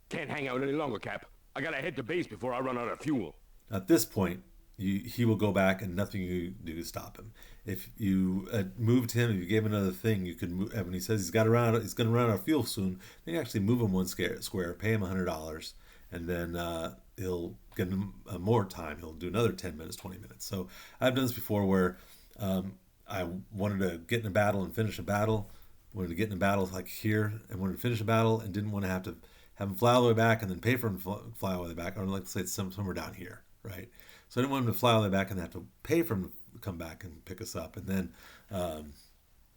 Can't hang out any longer, Cap. I gotta head to base before I run out of fuel. At this point, he will go back and nothing you do to stop him. If you moved him, if you gave him another thing, you could move. When he says he's going to run out of fuel soon, then you actually move him one square, pay him $100, and then he'll get him more time. He'll do another 10 minutes, 20 minutes. So I've done this before where I wanted to get in a battle and finish a battle. wanted to get in a battle like here and wanted to finish a battle and didn't want to have him fly all the way back and then pay for him to fly all the way back, or let's say it's somewhere down here, right? So I didn't want him to fly all the way back and have to pay for him to come back and pick us up, and then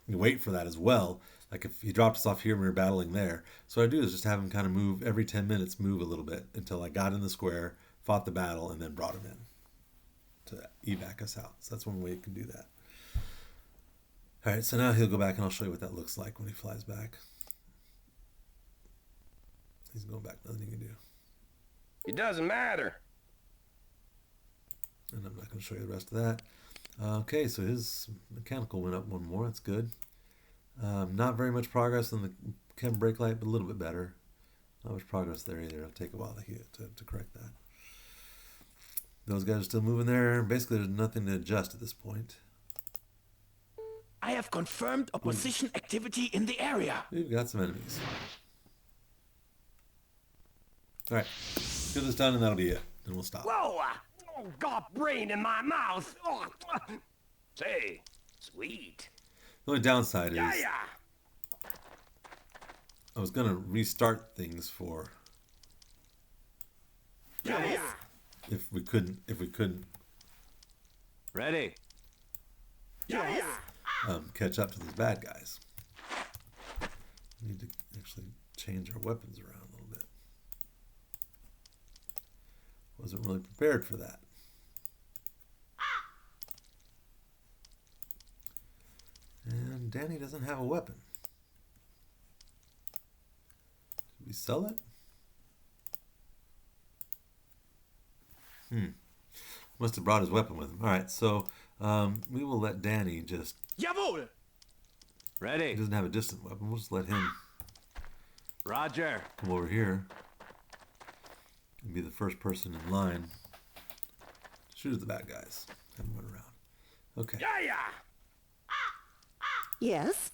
wait for that as well. Like if he dropped us off here and we were battling there. So what I do is just have him kind of move every 10 minutes, move a little bit until I got in the square, fought the battle, and then brought him in to evac us out. So that's one way you can do that. All right, so now he'll go back and I'll show you what that looks like when he flies back. He's going back, nothing he can do. It doesn't matter. And I'm not going to show you the rest of that. Okay, so his mechanical went up one more. That's good. Not very much progress on the chem brake light, but a little bit better. Not much progress there either. It'll take a while to correct that. Those guys are still moving there. Basically, there's nothing to adjust at this point. I have confirmed opposition activity in the area. We've got some enemies. All right, get this done and that'll be it. Then we'll stop. Whoa! Oh, got brain in my mouth. Oh. Say, sweet. The only downside is I was gonna restart things for if we couldn't Ready. catch up to these bad guys. We need to actually change our weapons around a little bit. Wasn't really prepared for that. And Danny doesn't have a weapon. Did we sell it? Must have brought his weapon with him. Alright, so we will let Danny just... Jawohl! Ready. He doesn't have a distant weapon. We'll just let him Roger. come over here and be the first person in line. Shoot at the bad guys. Have them run around. Okay. Yes?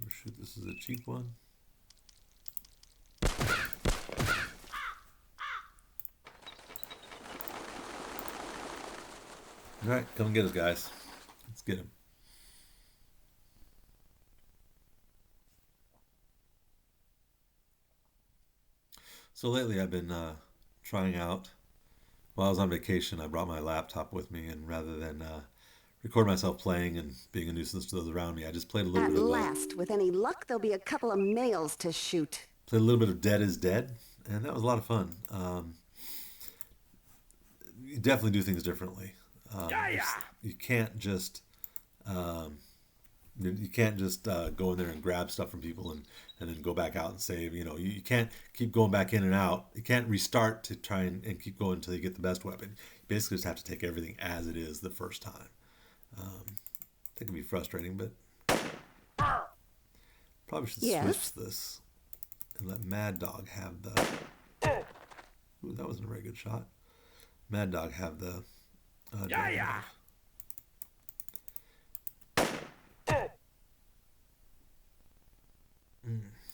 Shoot, this is a cheap one. Alright, come and get us, guys. Let's get him. So lately I've been trying out. While I was on vacation, I brought my laptop with me, and rather than record myself playing and being a nuisance to those around me, I just played a little bit of... At last, with any luck, there'll be a couple of males to shoot. Played a little bit of Dead is Dead, and that was a lot of fun. You definitely do things differently. You can't just go in there and grab stuff from people and then go back out and save. You know, you can't keep going back in and out. You can't restart to try and keep going until you get the best weapon. You basically just have to take everything as it is the first time. That can be frustrating, but probably should switch this and let Mad Dog have the... Ooh, that wasn't a very good shot. Mad Dog have the...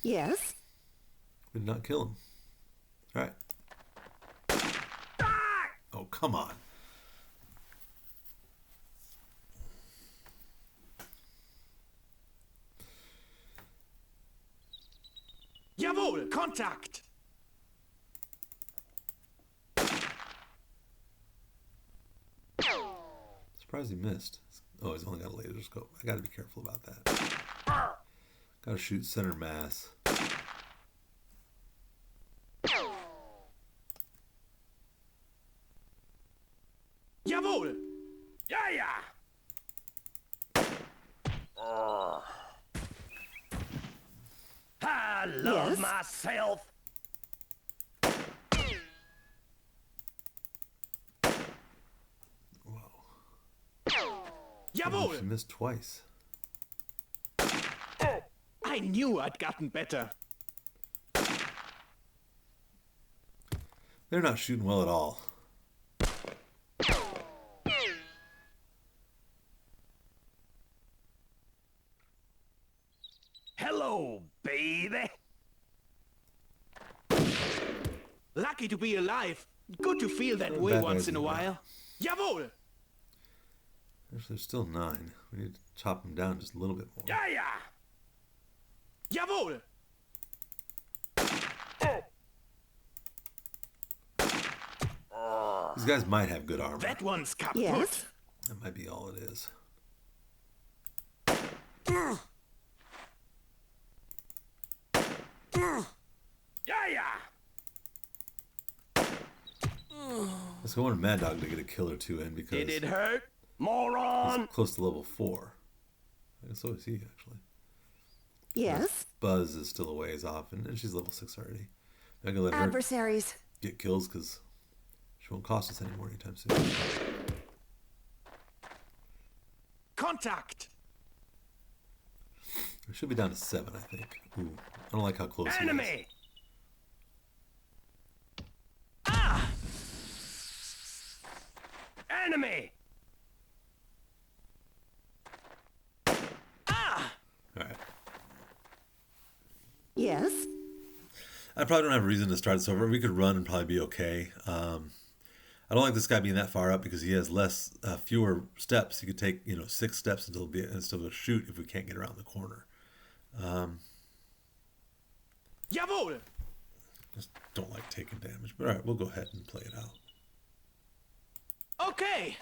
Yes? We did not kill him. All right. Oh, come on. Jawohl! Kontakt! Surprised he missed. Oh, he's only got a laser scope. I gotta be careful about that. Gotta shoot center mass. Jawohl! I love myself. Oh, she missed twice. I knew I'd gotten better. They're not shooting well at all. Hello, baby. Lucky to be alive. Good to feel that way once in a while. Jawohl! Actually, there's still 9. We need to chop them down just a little bit more. Ja, ja! Jawohl! These guys might have good armor. That one's kaputt. Yes. That might be all it is. Ja, ja! Let's go on a Mad Dog to get a kill or two in because Did it hurt? Moron! he's close to level 4. And so is he, actually. Yes. Buzz is still a ways off, and she's level 6 already. I'm gonna let her Adversaries. get kills because she won't cost us anymore anytime soon. Contact! We should be down to 7, I think. Ooh, I don't like how close he is. Enemy! Ah! Enemy! Ah! Alright. Yes. I probably don't have a reason to start this over. We could run and probably be okay. I don't like this guy being that far up because he has fewer steps. He could take 6 steps until he'll shoot if we can't get around the corner. Jawohl! Just don't like taking damage. But alright, we'll go ahead and play it out. Okay!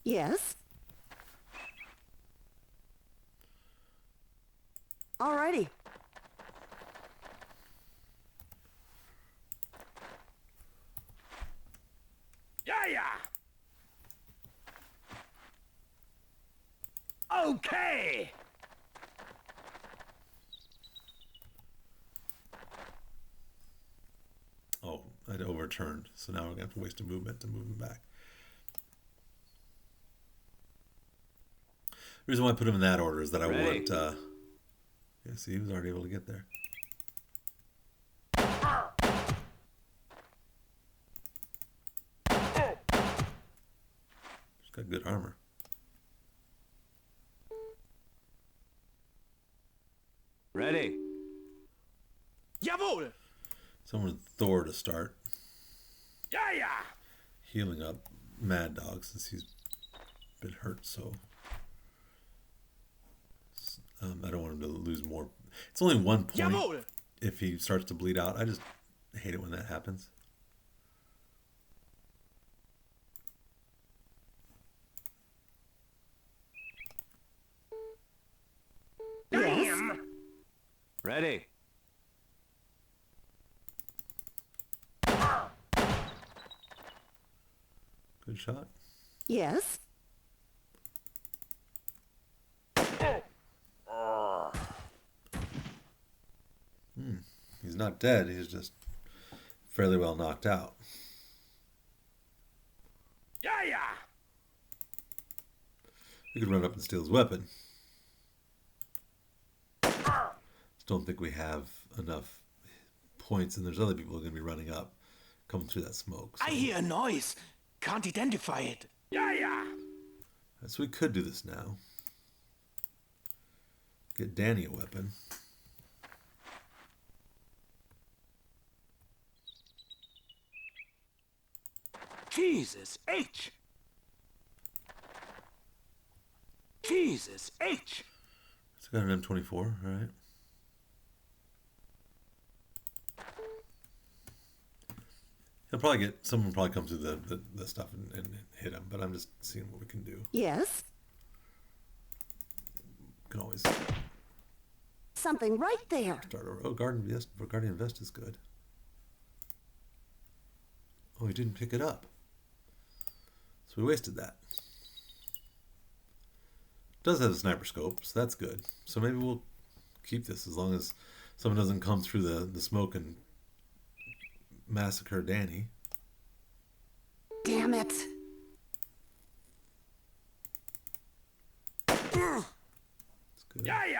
Yes. Alrighty. Ja, ja! Okay! Oh, I'd overturned. So now we're going to have to waste a movement to move him back. The reason why I put him in that order is that I want... yeah, see, he was already able to get there. He's got good armor. Ready. Jawohl! Someone Thor to start. Ja, ja! Healing up Mad Dog since he's been hurt, so... I don't want him to lose more. It's only 1 point Jawohl! if he starts to bleed out. I just hate it when that happens. Damn! Ready. Good shot. Yes. He's not dead. He's just fairly well knocked out. Ja, ja! We could run up and steal his weapon. Just don't think we have enough points, and there's other people who are going to be running up, coming through that smoke. So. I hear a noise. Can't identify it. Ja, ja! So we could do this now. Get Danny a weapon. Jesus H! Jesus H! It's got an M24, all right. He'll probably get, someone will probably come through the stuff and hit him, but I'm just seeing what we can do. Yes. Can always Something right there. start over. Oh, Guardian Vest is good. Oh, he didn't pick it up. So we wasted that. Does have a sniper scope, so that's good. So maybe we'll keep this as long as someone doesn't come through the smoke and massacre Danny. Damn it. It's good. Ja, ja!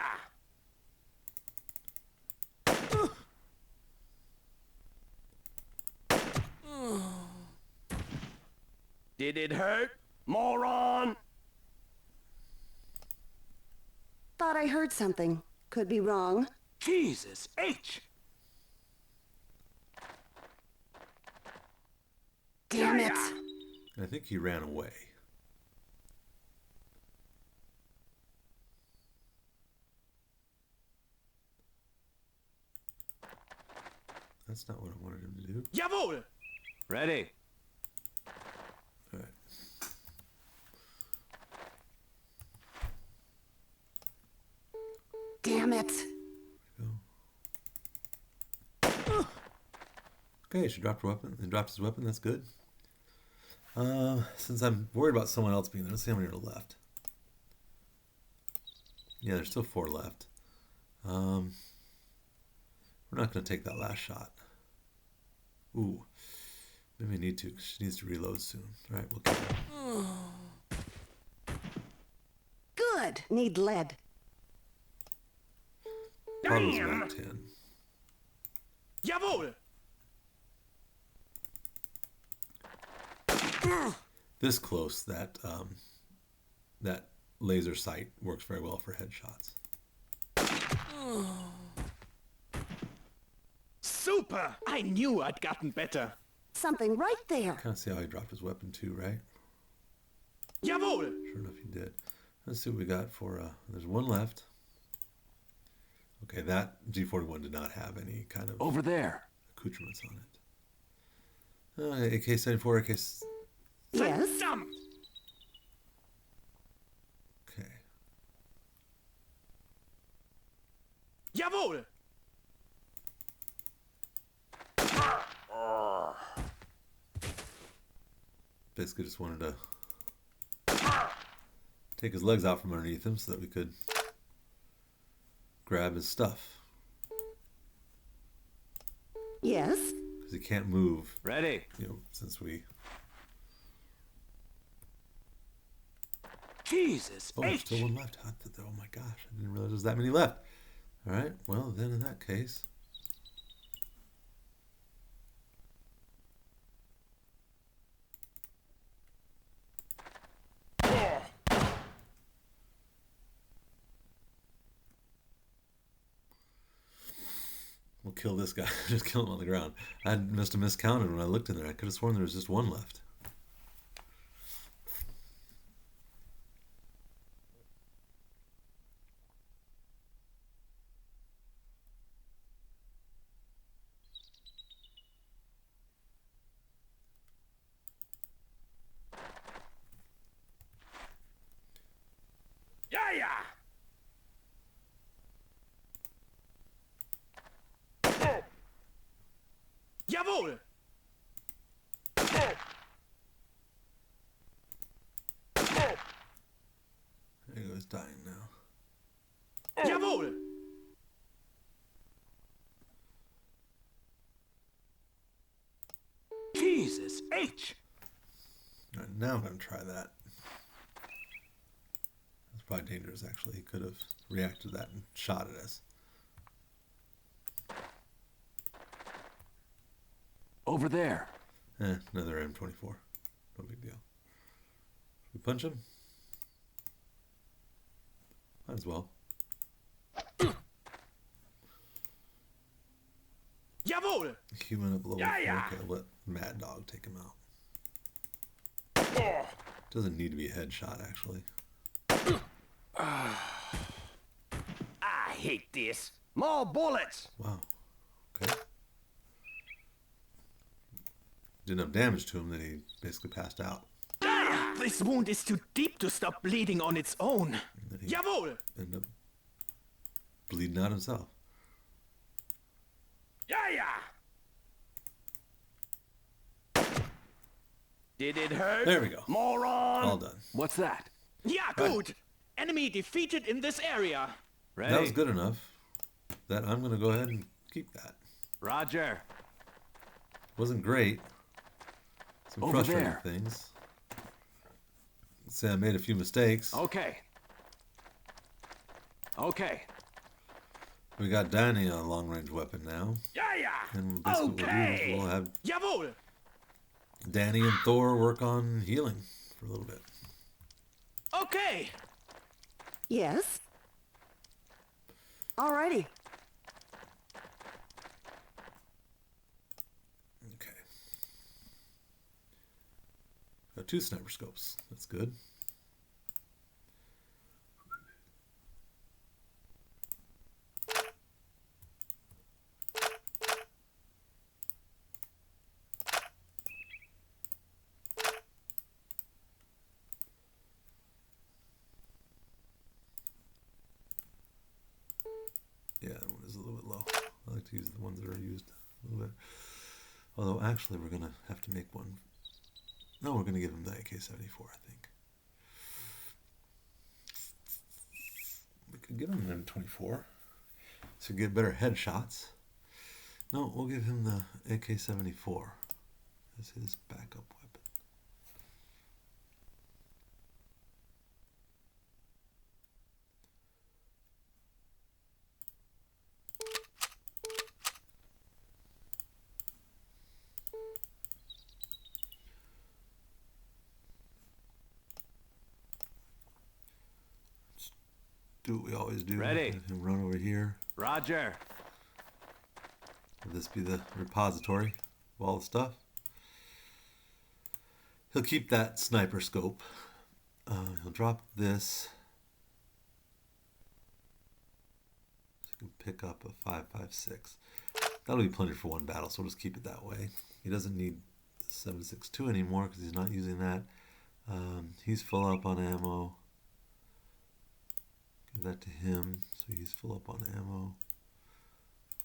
Did it hurt? Moron! Thought I heard something. Could be wrong. Jesus H! Damn Ja, it. ja. I think he ran away. That's not what I wanted him to do. Jawohl! Ready. All right. Damn it. Okay, she dropped her weapon. And dropped his weapon. That's good. Since I'm worried about someone else being there, let's see how many are left. Yeah, there's still 4 left. We're not going to take that last shot. Ooh. Maybe we need to. She needs to reload soon. All right, we'll kill her. Good. Need lead. Problems about 10. Jawohl! This close, that laser sight works very well for headshots. Super! I knew I'd gotten better. Something right there. Kind of see how he dropped his weapon too, right? Jawohl! Sure enough, he did. Let's see what we got for. There's 1 left. Okay, that G41 did not have any kind of Over there. accoutrements on it. AK-74, AK. Yes. Verdammt! Okay. Jawohl! Basically just wanted to take his legs out from underneath him so that we could grab his stuff. Yes. Because he can't move. Ready. You know, since we... Jesus Oh, there's still 1 left. Oh my gosh, I didn't realize there was that many left. All right, well then in that case... We'll kill this guy. Just kill him on the ground. I must have miscounted when I looked in there. I could have sworn there was just 1 left. Ja, ja! Jawohl! There he goes, dying now. Jawohl! Jesus H! All right, now I'm going to try that. That's probably dangerous, actually. He could have reacted to that and shot at us. Over there. Another M24. No big deal. Should we punch him? Might as well. Jawohl! He went up a little Yeah, bit. yeah. Okay, let Mad Dog take him out. Doesn't need to be a headshot, actually. I hate this. More bullets! Wow. Okay. Did enough damage to him that he basically passed out. This wound is too deep to stop bleeding on its own. And then he Jawohl! ended up bleeding out himself. Ja, ja! Did it hurt? There we go. Moron! All done. What's that? Yeah, good. Enemy defeated in this area. Ready. That was good enough that I'm going to go ahead and keep that. Roger. Wasn't great. Some Over frustrating there. things. Say I made a few mistakes. Okay. Okay. We got Danny a long-range weapon now. Ja, ja! And basically what we'll do is we'll have Jawohl! Danny and Thor work on healing for a little bit. Okay! Yes. Alrighty. Okay. Got have 2 sniper scopes. That's good. Yeah, that one is a little bit low. I like to use the ones that are used a little bit. Although, actually, we're going to have to make one. No, we're going to give him the AK-74, I think. We could give him an M24 to get better headshots. No, we'll give him the AK-74 as his backup weapon. Do what we always do. Ready. Let him run over here. Roger. Will this be the repository of all the stuff? He'll keep that sniper scope. He'll drop this. So he can pick up a 5.56. That'll be plenty for one battle, so we'll just keep it that way. He doesn't need the 7.62 anymore because he's not using that. He's full up on ammo. Give that to him, so he's full up on ammo.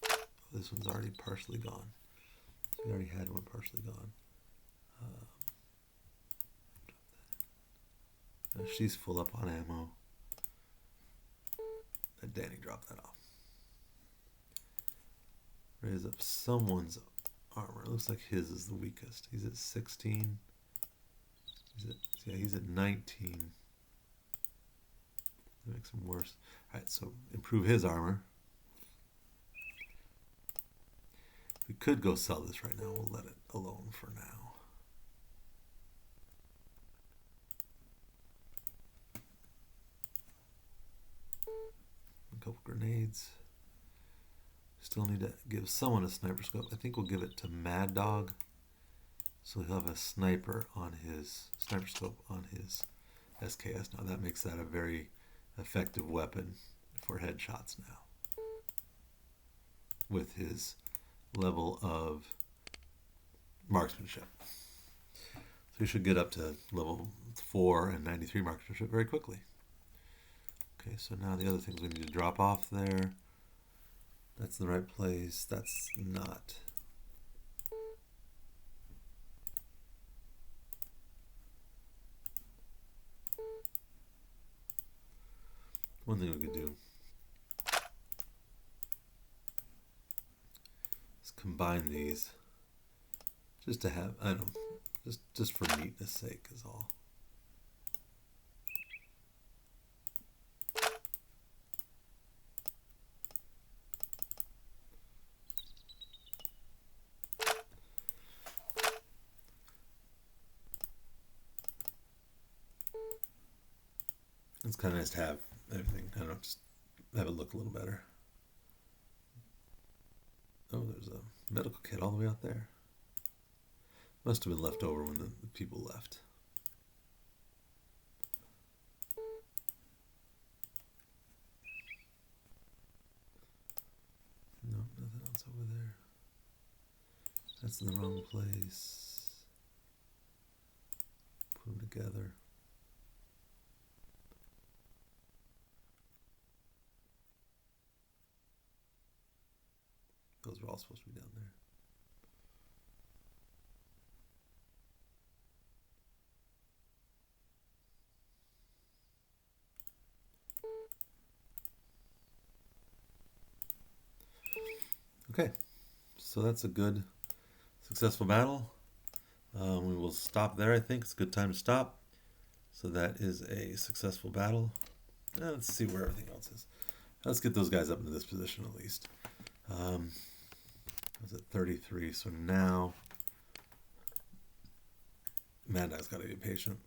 Oh, this one's already partially gone. So we already had one partially gone. She's full up on ammo. Let Danny drop that off. Raise up someone's armor. It looks like his is the weakest. He's at 16. He's at 19. That makes him worse. Alright, so improve his armor. We could go sell this right now. We'll let it alone for now. A couple grenades. Still need to give someone a sniper scope. I think we'll give it to Mad Dog. So he'll have a sniper scope on his SKS. Now that makes that a very effective weapon for headshots now. With his level of marksmanship. So he should get up to level 4 and 93 marksmanship very quickly. Okay, so now the other things we need to drop off there. That's the right place. That's not. One thing we could do is combine these just to have, I don't know, just for neatness sake is all. It's kind of nice to have everything, I don't know, just have it look a little better. Oh, there's a medical kit all the way out there. Must have been left over when the people left. No, nothing else over there. That's in the wrong place. Put them together. Those are all supposed to be down there. Okay, so that's a good, successful battle. We will stop there, I think. It's a good time to stop. So that is a successful battle. Let's see where everything else is. Let's get those guys up into this position at least. I was at 33, so now Mad Dog's got to be a patient.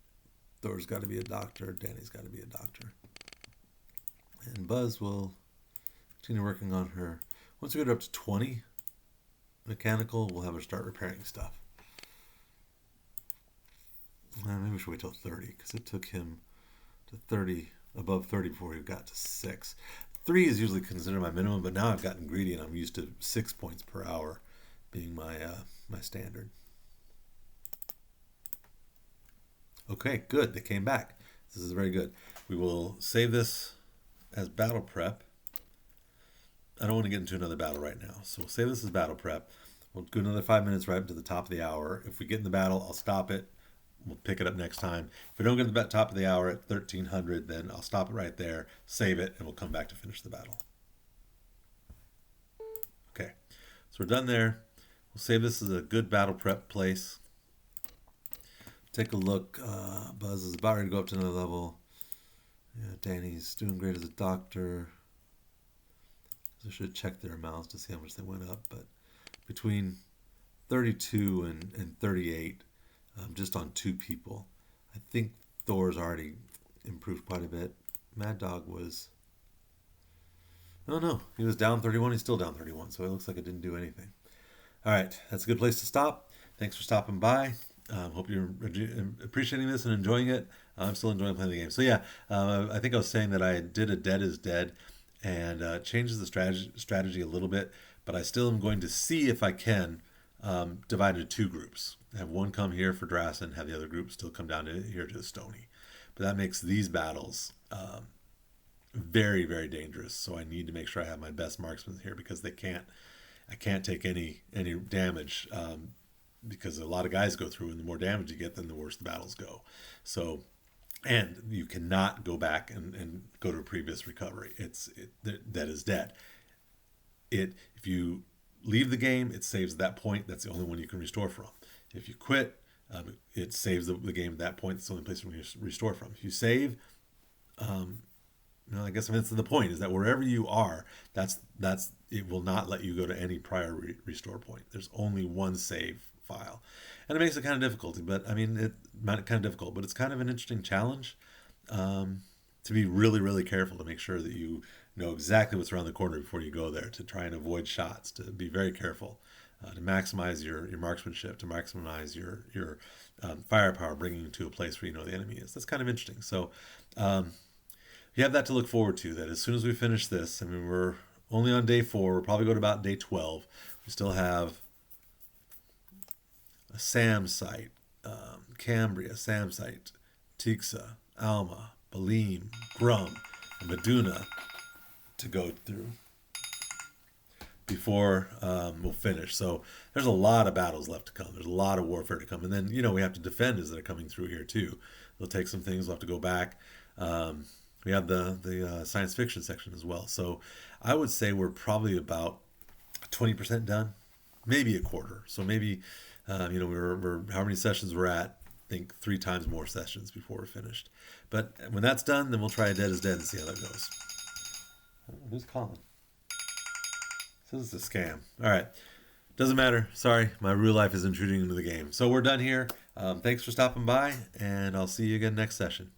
Thor's got to be a doctor. Danny's got to be a doctor. And Buzz will continue working on her. Once we get her up to 20 mechanical, we'll have her start repairing stuff. Maybe we should wait till 30 because it took him to 30, above 30 before he got to 6. 3 is usually considered my minimum, but now I've gotten greedy and I'm used to 6 points per hour being my my standard. Okay, good. They came back. This is very good. We will save this as battle prep. I don't want to get into another battle right now, so we'll save this as battle prep. We'll do another 5 minutes right up to the top of the hour. If we get in the battle, I'll stop it. We'll pick it up next time. If we don't get to the top of the hour at 1300, then I'll stop it right there, save it, and we'll come back to finish the battle. Okay, so we're done there. We'll save this as a good battle prep place. Take a look. Buzz is about ready to go up to another level. Yeah, Danny's doing great as a doctor. So I should check their amounts to see how much they went up, but between 32 and 38, just on 2 people. I think Thor's already improved quite a bit. Mad Dog was... Oh no, he was down 31. He's still down 31, so it looks like it didn't do anything. All right, that's a good place to stop. Thanks for stopping by. Hope you're appreciating this and enjoying it. I'm still enjoying playing the game. So yeah, I think I was saying that I did a Dead is Dead and changes the strategy a little bit, but I still am going to see if I can divide into 2 groups. Have one come here for Drassen, have the other group still come down to here to Stony. But that makes these battles very, very dangerous. So I need to make sure I have my best marksmen here because I can't take any damage because a lot of guys go through, and the more damage you get, then the worse the battles go. So, and you cannot go back and go to a previous recovery. That is dead. If you leave the game, it saves that point. That's the only one you can restore from. If you quit, it saves the game at that point. It's the only place you can restore from. If you save, I guess that's the point, is that wherever you are, that's it will not let you go to any prior restore point. There's only one save file, and it makes it kind of difficult. But I mean, it's not kind of difficult, but it's kind of an interesting challenge to be really, really careful to make sure that you know exactly what's around the corner before you go there, to try and avoid shots, to be very careful, to maximize your marksmanship, to maximize your firepower, bringing you to a place where you know the enemy is. That's kind of interesting. So you have that to look forward to, that as soon as we finish this, I mean, we're only on day 4. We'll probably go to about day 12. We still have a SAM site, Cambria, SAM site, Tixa, Alma, Balim, Grum, and Meduna to go through before we'll finish. So there's a lot of battles left to come. There's a lot of warfare to come. And then, we have to defend as they're coming through here too. They'll take some things. We'll have to go back. We have the science fiction section as well. So I would say we're probably about 20% done, maybe a quarter. So maybe, we're how many sessions we're at, I think 3 times more sessions before we're finished. But when that's done, then we'll try Dead is Dead and see how that goes. Who's calling? This is a scam. All right. Doesn't matter. Sorry. My real life is intruding into the game. So we're done here. Thanks for stopping by, and I'll see you again next session.